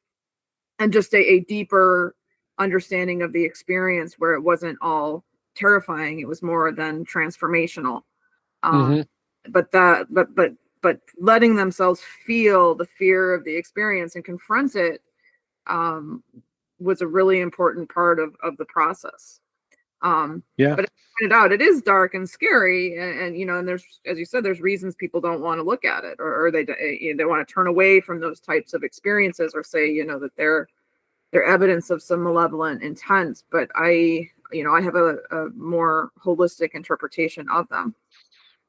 and just a deeper understanding of the experience, where it wasn't all terrifying, it was more than transformational. Mm-hmm. But letting themselves feel the fear of the experience and confront it was a really important part of the process. Yeah. But as pointed out, it is dark and scary, and there's, as you said, there's reasons people don't want to look at it, or they want to turn away from those types of experiences, or say that they're evidence of some malevolent intent. But I have a more holistic interpretation of them.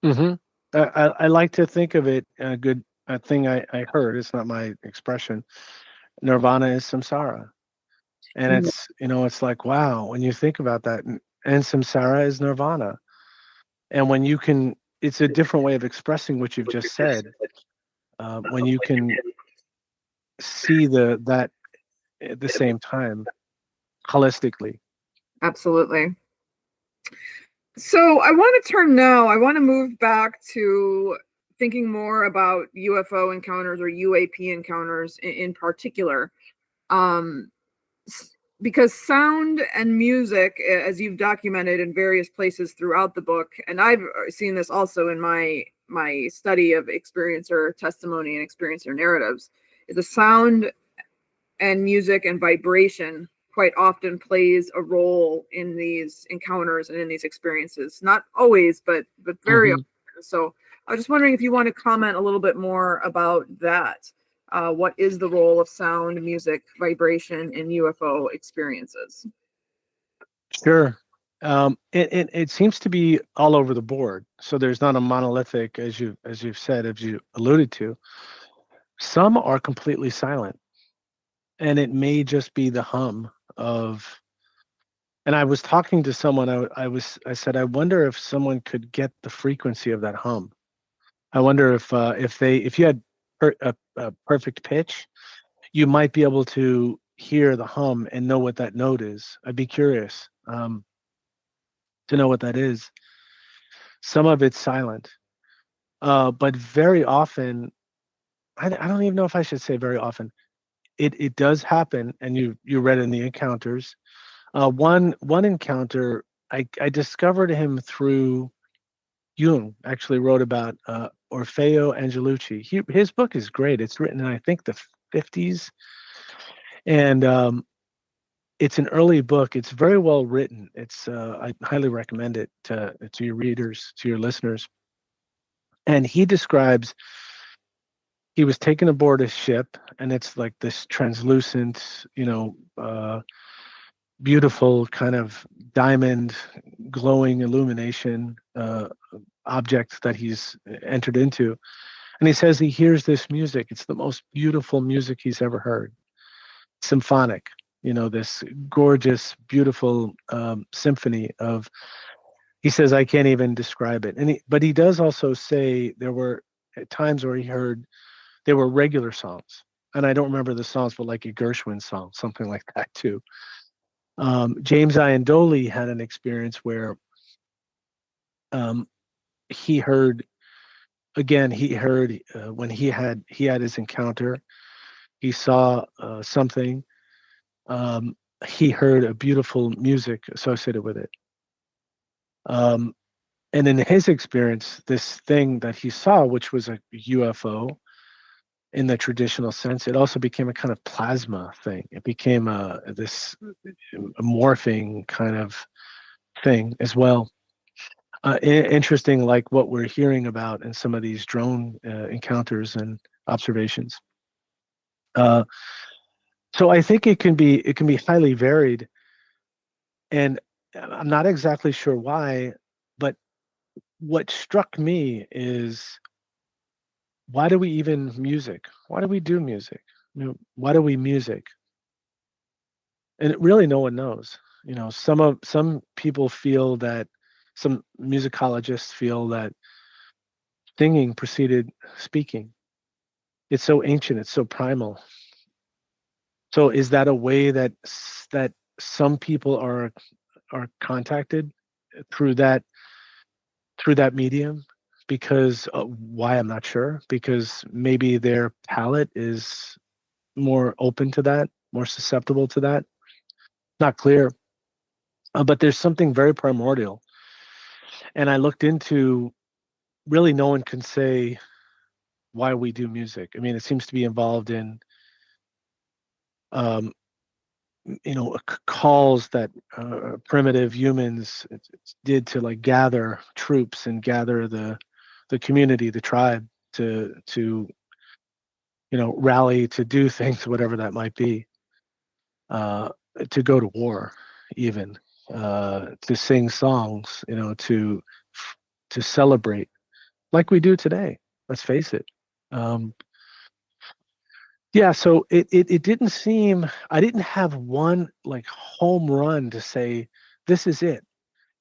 Mm-hmm. I like to think of it, a good thing I heard. It's not my expression. Nirvana is samsara, and it's like, wow, when you think about that, and samsara is nirvana, and when you can, it's a different way of expressing what you've just said. When you can see that at the same time holistically. Absolutely. So I want to move back to thinking more about UFO encounters, or UAP encounters in particular. Um, because sound and music, as you've documented in various places throughout the book, and I've seen this also in my study of experiencer testimony and experiencer narratives, the sound and music and vibration quite often plays a role in these encounters and in these experiences. Not always, but very Mm-hmm. often. So I was just wondering if you want to comment a little bit more about that. What is the role of sound, music, vibration in UFO experiences? Sure. It seems to be all over the board. So there's not a monolithic, as you've said, as you alluded to. Some are completely silent, and it may just be the hum of. And I was talking to someone. I said, I wonder if someone could get the frequency of that hum. I wonder if you had a perfect pitch, you might be able to hear the hum and know what that note is. I'd be curious to know what that is. Some of it's silent, but very often, I don't even know if I should say very often. It does happen, and you read in the encounters. One encounter, I discovered him through Jung. Actually wrote about Orfeo Angelucci. His book is great. It's written in, I think, the 50s, and it's an early book. It's very well written. I highly recommend it to your readers, to your listeners. And he describes he was taken aboard a ship, and it's like this translucent, beautiful kind of diamond glowing illumination object that he's entered into. And he says he hears this music. It's the most beautiful music he's ever heard. Symphonic, this gorgeous, beautiful symphony of, he says, I can't even describe it. But he does also say there were times where he heard they were regular songs. And I don't remember the songs, but like a Gershwin song, something like that too. James Iandoli had an experience where um, he heard, again, he heard when he had his encounter, he saw something. He heard a beautiful music associated with it. And in his experience, this thing that he saw, which was a UFO in the traditional sense, it also became a kind of plasma thing. It became this morphing kind of thing as well. Interesting, like what we're hearing about in some of these drone encounters and observations. So I think it can be highly varied, and I'm not exactly sure why, but what struck me is, why do we even music? Why do we do music? Why do we music? And really, no one knows. Some people feel that, some musicologists feel that singing preceded speaking. It's so ancient. It's so primal. So is that a way that some people are contacted through that medium? Because why, I'm not sure. Because maybe their palate is more open to that, more susceptible to that. Not clear. But there's something very primordial. And I looked into, really no one can say why we do music. I mean, it seems to be involved in um, calls that primitive humans did to like gather troops and gather the community, the tribe, to rally to do things, whatever that might be, uh, to go to war, even to sing songs, to celebrate like we do today. Let's face it. Um, yeah, so it didn't seem, I didn't have one like home run to say this is it.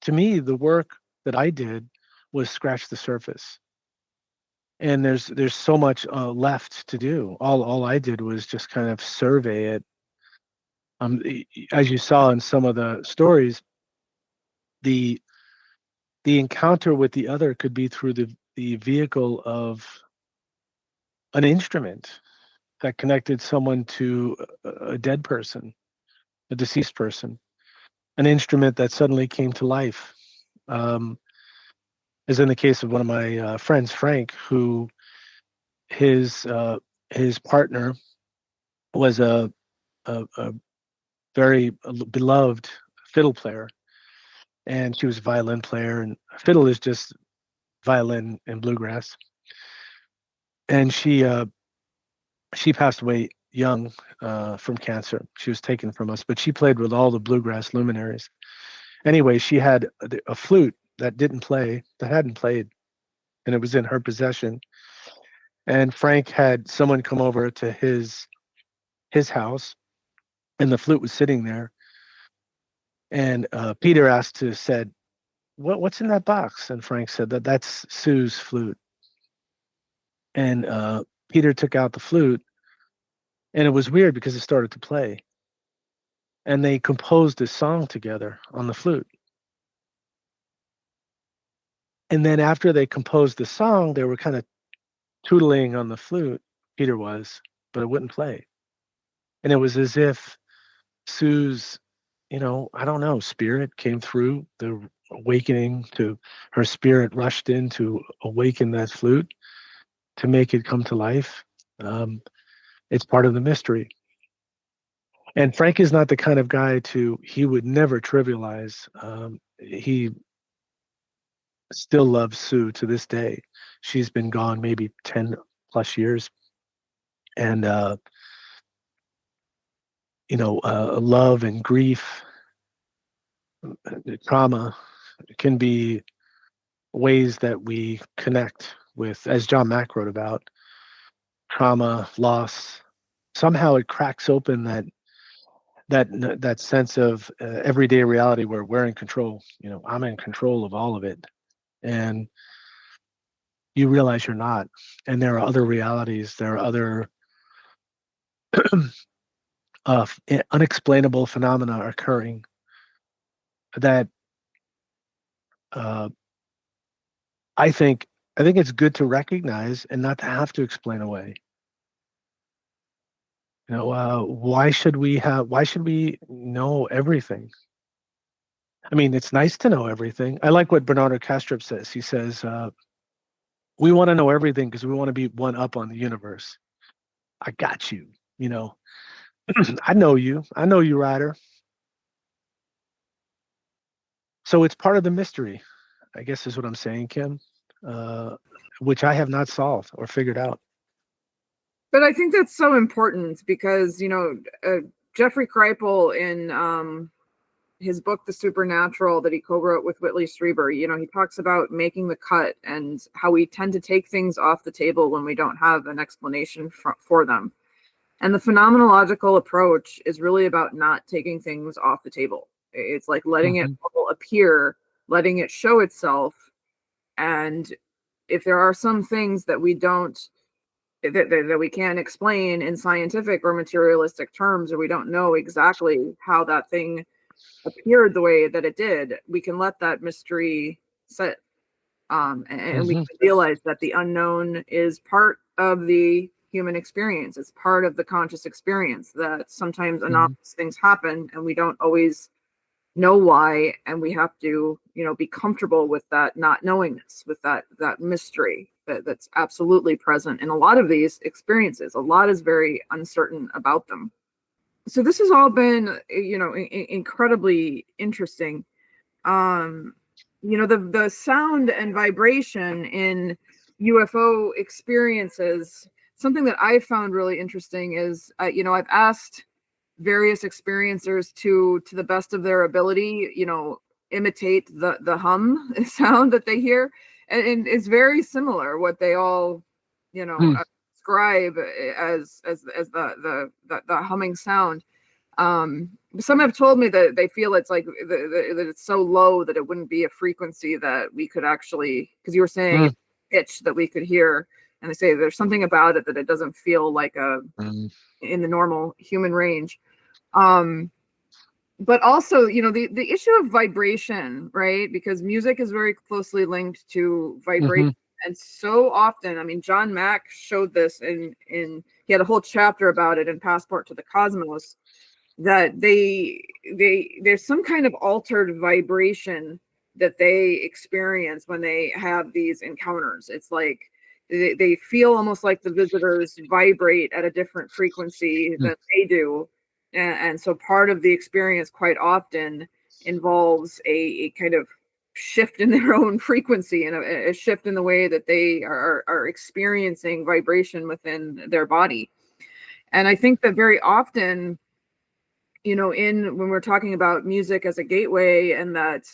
To me, the work that I did was scratch the surface, and there's so much left to do. All I did was just kind of survey it. As you saw in some of the stories, the the encounter with the other could be through the vehicle of an instrument that connected someone to a dead person, a deceased person, an instrument that suddenly came to life. Um, as in the case of one of my friends, Frank, who his uh, his partner was a very beloved fiddle player, and she was a violin player, and fiddle is just violin and bluegrass. And she passed away young from cancer. She was taken from us, but she played with all the bluegrass luminaries. Anyway, she had a flute that hadn't played, and it was in her possession. And Frank had someone come over to his house, and the flute was sitting there. And Peter said, what's in that box? And Frank said that's Sue's flute. And Peter took out the flute, and it was weird because it started to play, and they composed a song together on the flute. And then after they composed the song, they were kind of tootling on the flute, Peter was, but it wouldn't play. And it was as if Sue's, I don't know, spirit came through, the awakening to her spirit rushed in to awaken that flute to make it come to life. It's part of the mystery. And Frank is not the kind of guy he would never trivialize. He still loves Sue to this day. She's been gone maybe 10 plus years. And, love and grief, trauma can be ways that we connect with, as John Mack wrote about, trauma, loss. Somehow it cracks open that sense of everyday reality where we're in control. I'm in control of all of it, and you realize you're not. And there are other realities. There are other unexplainable phenomena occurring that uh, I think it's good to recognize and not to have to explain away. Why should we know everything? I mean, it's nice to know everything. I like what Bernardo Kastrup says. He says, we want to know everything because we want to be one up on the universe. I got you. I know you. I know you, Ryder. So it's part of the mystery, I guess is what I'm saying, Kim, which I have not solved or figured out. But I think that's so important because, Jeffrey Kripal in his book, The Supernatural, that he co-wrote with Whitley Strieber, he talks about making the cut and how we tend to take things off the table when we don't have an explanation for them. And the phenomenological approach is really about not taking things off the table. It's like letting it all appear, letting it show itself. And if there are some things that we don't, that we can't explain in scientific or materialistic terms, or we don't know exactly how that thing appeared the way that it did, we can let that mystery sit. And we can realize that the unknown is part of the human experience. It's part of the conscious experience, that sometimes anomalous things happen and we don't always know why, and we have to be comfortable with that not knowingness, with that mystery that's absolutely present in a lot of these experiences. A lot is very uncertain about them. So this has all been incredibly interesting. The sound and vibration in UFO experiences, something that I found really interesting is, I've asked various experiencers to the best of their ability, imitate the hum sound that they hear. And it's very similar what they all, describe as the humming sound. Some have told me that they feel it's like that it's so low that it wouldn't be a frequency that we could actually, because you were saying pitch that we could hear, and they say there's something about it that it doesn't feel like in the normal human range. But also, the issue of vibration, right? Because music is very closely linked to vibration. And so often, I mean, John Mack showed this in he had a whole chapter about it in Passport to the Cosmos, that there's some kind of altered vibration that they experience when they have these encounters. It's like they feel almost like the visitors vibrate at a different frequency than they do. And so part of the experience quite often involves a kind of shift in their own frequency and a shift in the way that they are experiencing vibration within their body. And I think that very often, when we're talking about music as a gateway and that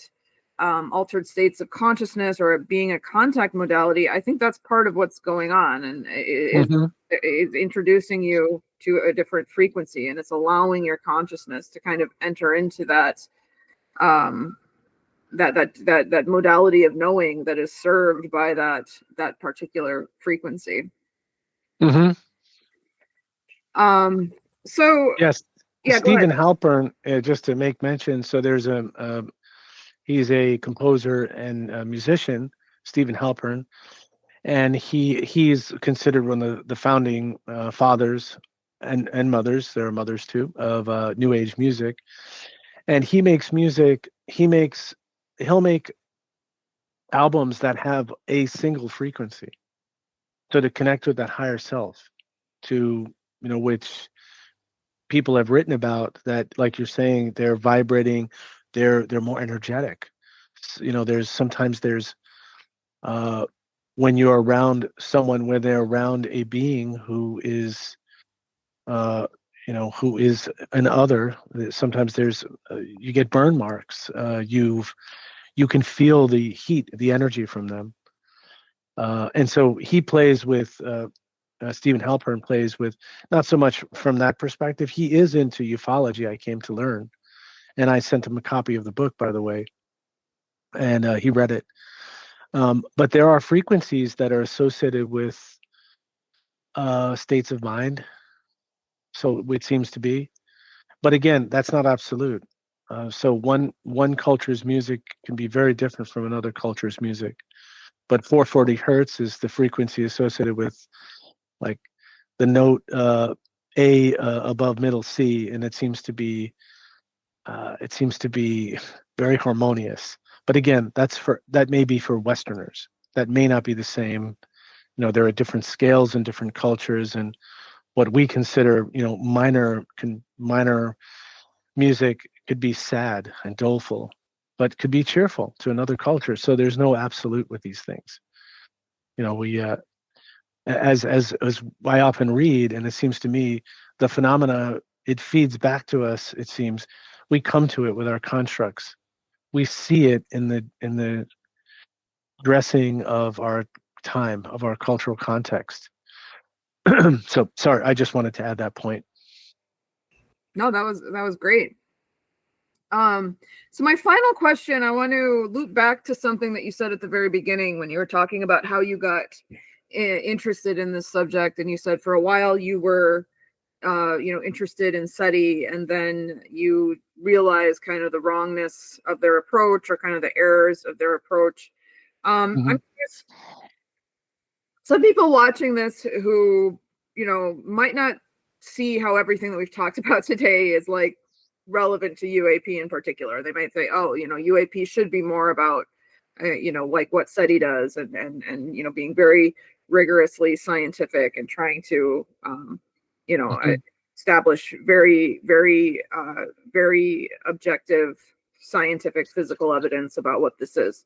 altered states of consciousness or being a contact modality, I think that's part of what's going on, and is introducing you to a different frequency, and it's allowing your consciousness to kind of enter into that that modality of knowing that is served by that particular frequency. Mm-hmm. So Yes, yeah, go ahead. Stephen Halpern. Just to make mention, so there's he's a composer and a musician, Stephen Halpern, and he's considered one of the founding fathers and mothers. There are mothers too of New Age music, and he makes music. He'll make albums that have a single frequency, so to connect with that higher self, to which people have written about, that like you're saying, they're vibrating, they're more energetic. There's sometimes there's uh when you're around someone, where they're around a being who is uh who is an other, sometimes there's you get burn marks. You can feel the heat, the energy from them. And so he plays with Stephen Halpern plays with, not so much from that perspective. He is into ufology, I came to learn, and I sent him a copy of the book, by the way, and he read it. But there are frequencies that are associated with states of mind, so it seems to be. But again, that's not absolute. So one culture's music can be very different from another culture's music. But 440 hertz is the frequency associated with, like, the note A above middle C, and it seems to be very harmonious. But again, that may be for Westerners. That may not be the same. There are different scales in different cultures, and what we consider, minor music could be sad and doleful, but could be cheerful to another culture. So there's no absolute with these things. We as I often read, and it seems to me, the phenomena, it feeds back to us. It seems we come to it with our constructs. We see it in the dressing of our time, of our cultural context. So sorry, I just wanted to add that point. No, that was great. So my final question, I want to loop back to something that you said at the very beginning when you were talking about how you got interested in this subject, and you said for a while you were interested in SETI, and then you realized kind of the wrongness of their approach, or kind of the errors of their approach. I'm curious, some people watching this who might not see how everything that we've talked about today is like relevant to UAP in particular. They might say, oh, UAP should be more about like what SETI does, and being very rigorously scientific and trying to establish very, very, very objective scientific physical evidence about what this is.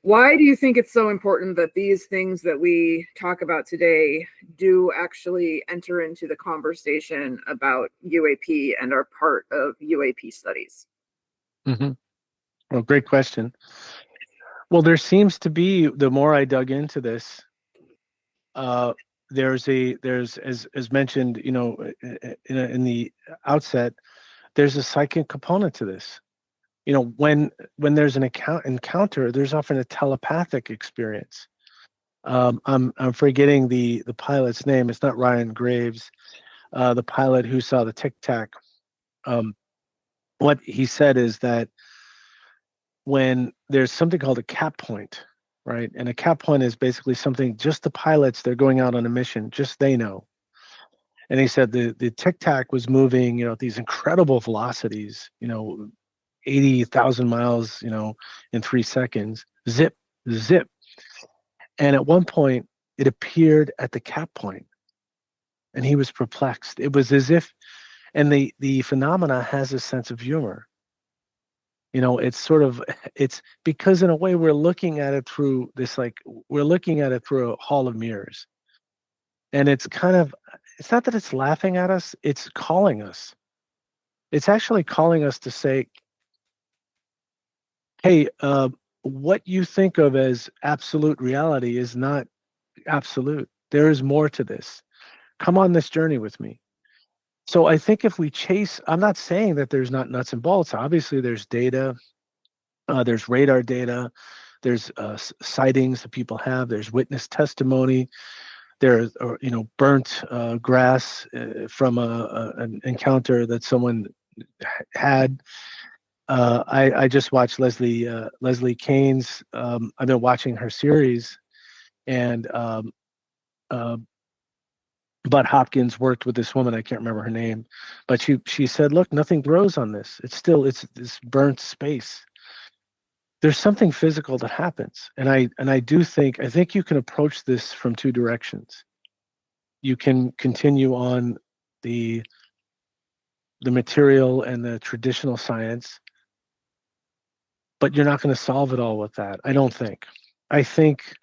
Why do you think it's so important that these things that we talk about today do actually enter into the conversation about UAP and are part of UAP studies? Mm-hmm. Well, great question. Well, there seems to be, the more I dug into this, there's as mentioned, in the outset, there's a psychic component to this. When there's an encounter, there's often a telepathic experience. I'm forgetting the pilot's name. It's not Ryan Graves, the pilot who saw the Tic Tac. What he said is that when there's something called a cap point, right? And a cap point is basically something just the pilots, they're going out on a mission, just they know. And he said the Tic Tac was moving, at these incredible velocities, 80,000 miles, in 3 seconds, zip, zip. And at one point, it appeared at the cap point, and he was perplexed. It was as if, and the phenomena has a sense of humor. It's because in a way we're looking at it through this, like we're looking at it through a hall of mirrors. And it's not that it's laughing at us, it's calling us. It's actually calling us to say, hey, what you think of as absolute reality is not absolute. There is more to this. Come on this journey with me. So I think if we chase, I'm not saying that there's not nuts and bolts. Obviously, there's data, there's radar data, there's sightings that people have, there's witness testimony, There's, or burnt grass from an encounter that someone had. I just watched Leslie Kane's. I've been watching her series, and uh, Bud Hopkins worked with this woman. I can't remember her name, but she said, "Look, nothing grows on this. It's this burnt space. There's something physical that happens." And I think you can approach this from two directions. You can continue on the material and the traditional science, but you're not going to solve it all with that. I don't think. I think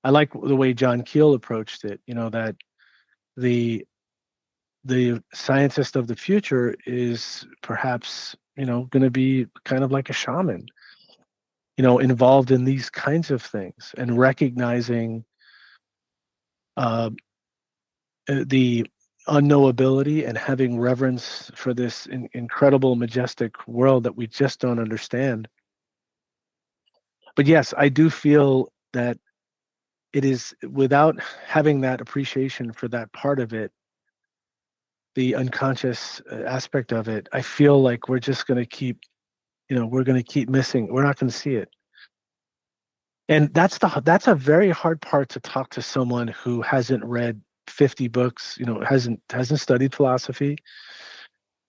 I like the way John Keel approached it. That the scientist of the future is perhaps going to be kind of like a shaman, involved in these kinds of things and recognizing uh, the unknowability and having reverence for this incredible, majestic world that we just don't understand. But yes, I do feel that it is, without having that appreciation for that part of it, the unconscious aspect of it, I feel like we're just going to keep, we're going to keep missing. We're not going to see it. And that's a very hard part to talk to someone who hasn't read 50 books, hasn't studied philosophy.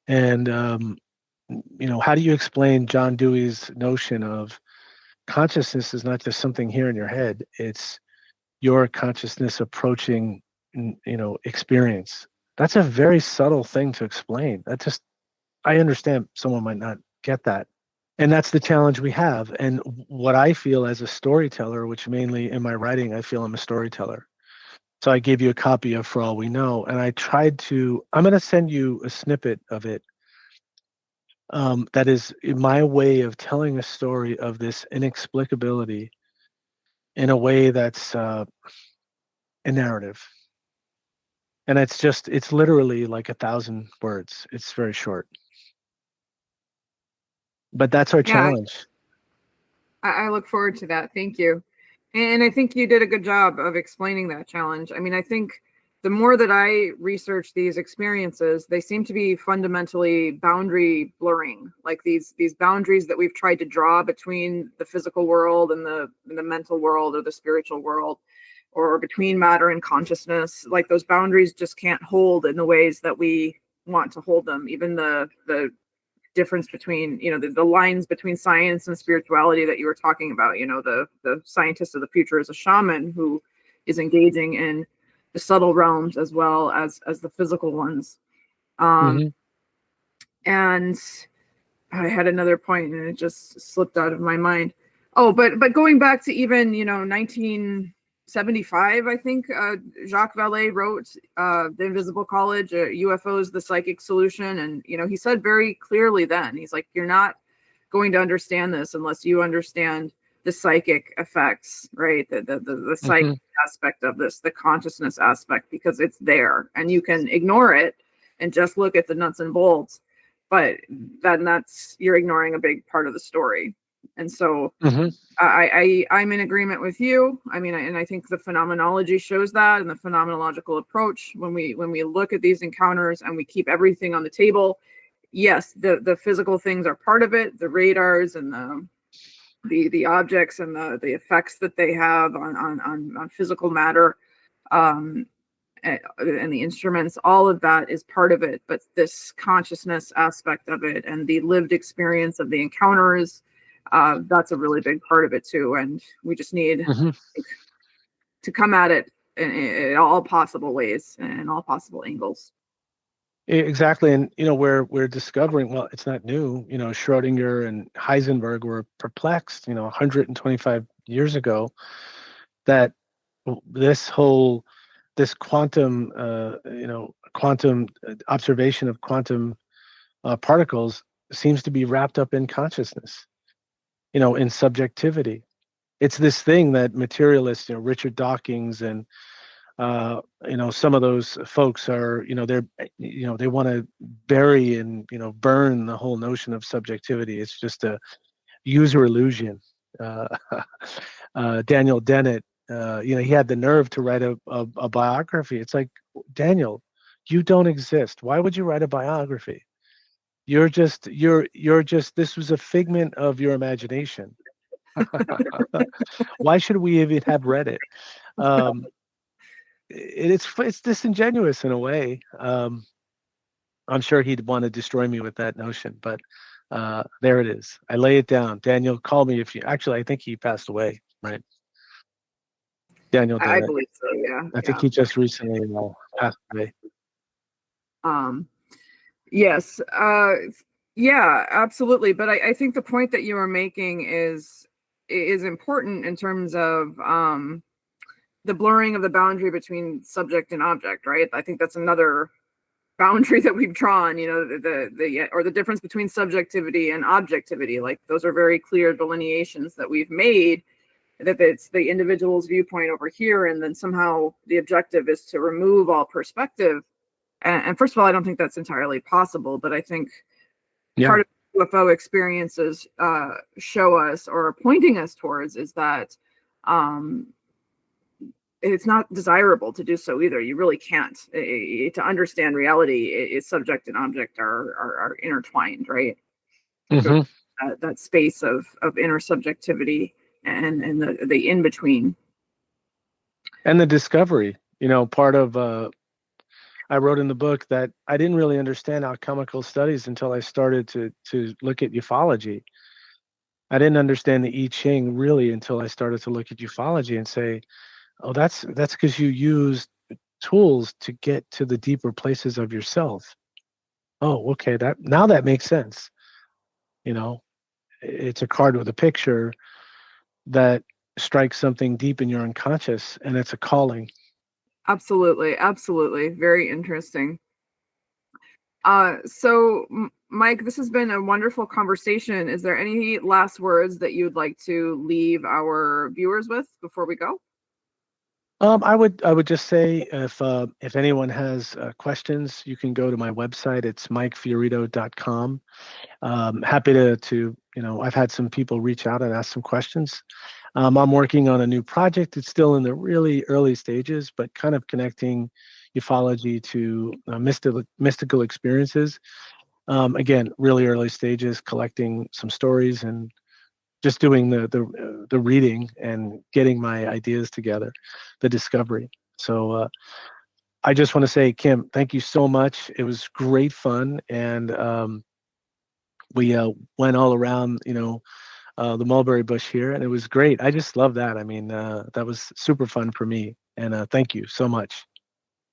And how do you explain John Dewey's notion of consciousness is not just something here in your head, it's your consciousness approaching experience. That's a very subtle thing to explain. I understand someone might not get that. And that's the challenge we have. And what I feel as a storyteller, which mainly in my writing, I feel I'm a storyteller. So I gave you a copy of For All We Know, and I'm going to send you a snippet of it. That is my way of telling a story of this inexplicability in a way that's a narrative. And it's literally like 1,000 words. It's very short. But that's our Yeah, challenge. I look forward to that. Thank you. And I think you did a good job of explaining that challenge. I mean, I think the more that I research these experiences, they seem to be fundamentally boundary blurring, like these boundaries that we've tried to draw between the physical world and the mental world or the spiritual world, or between matter and consciousness. Like those boundaries just can't hold in the ways that we want to hold them. Even the difference between the lines between science and spirituality that you were talking about. The scientist of the future is a shaman who is engaging in the subtle realms as well as the physical ones. Mm-hmm. And I had another point and it just slipped out of my mind. Oh, but going back to even 1975, I think Jacques Vallée wrote The Invisible College, UFOs, the Psychic Solution. And, he said very clearly then, he's like, you're not going to understand this unless you understand the psychic effects, right? The psychic aspect of this, the consciousness aspect, because it's there and you can ignore it and just look at the nuts and bolts. But then you're ignoring a big part of the story. And so I'm in agreement with you. I mean, and I think the phenomenology shows that, and the phenomenological approach, when we look at these encounters and we keep everything on the table, yes, the physical things are part of it, the radars and the objects and the effects that they have on physical matter, and the instruments, all of that is part of it. But this consciousness aspect of it and the lived experience of the encounters, that's a really big part of it too. And we just need to come at it in all possible ways and all possible angles. Exactly. And we're discovering, well, it's not new. Schrodinger and Heisenberg were perplexed 125 years ago that this quantum quantum observation of quantum particles seems to be wrapped up in consciousness, in subjectivity. It's this thing that materialists, Richard Dawkins and some of those folks are, they want to bury and burn the whole notion of subjectivity. It's just a user illusion. Daniel Dennett He had the nerve to write a biography. It's like, Daniel, you don't exist. Why would you write a biography? You're just this was a figment of your imagination. Why should we even have read it? Um, it's disingenuous in a way. I'm sure he'd want to destroy me with that notion, but there it is. I lay it down. Daniel, call me if you. Actually, I think he passed away, right? Daniel I Dennett. believe so. Yeah. I think he just recently passed away. Yes. Yeah, absolutely. But I think the point that you are making is important in terms of the blurring of the boundary between subject and object, right? I think that's another boundary that we've drawn, the difference between subjectivity and objectivity. Like those are very clear delineations that we've made, that it's the individual's viewpoint over here, and then somehow the objective is to remove all perspective. And first of all, I don't think that's entirely possible, but I think part of UFO experiences show us, or are pointing us towards, is that it's not desirable to do so either. You really can't. To understand reality, subject and object are intertwined, right? Mm-hmm. That space of intersubjectivity and the in between, and the discovery. Part of I wrote in the book that I didn't really understand alchemical studies until I started to look at ufology. I didn't understand the I Ching really until I started to look at ufology and say, oh, that's because you use tools to get to the deeper places of yourself. Oh, okay, that makes sense. It's a card with a picture that strikes something deep in your unconscious, and it's a calling. Absolutely, very interesting. So Mike, this has been a wonderful conversation. Is there any last words that you'd like to leave our viewers with before we go? I would just say, if anyone has questions, you can go to my website. It's mikefiorito.com. Happy to I've had some people reach out and ask some questions. I'm working on a new project. It's still in the really early stages, but kind of connecting ufology to mystical experiences. Again, really early stages, collecting some stories and just doing the reading and getting my ideas together, the discovery. So I just want to say, Kim, thank you so much. It was great fun, and we went all around, the mulberry bush here, and it was great. I just love that. I mean, that was super fun for me, and thank you so much.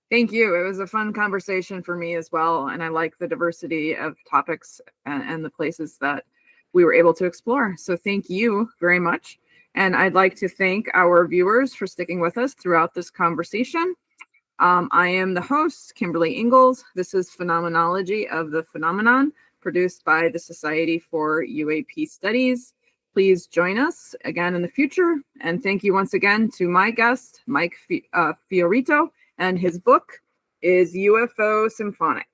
Thank you. It was a fun conversation for me as well, and I like the diversity of topics and the places that we were able to explore. So thank you very much. And I'd like to thank our viewers for sticking with us throughout this conversation. I am the host, Kimberly Engels. This is Phenomenology of the Phenomenon, produced by the Society for UAP Studies. Please join us again in the future. And thank you once again to my guest, Mike Fiorito, and his book is UFO Symphonic.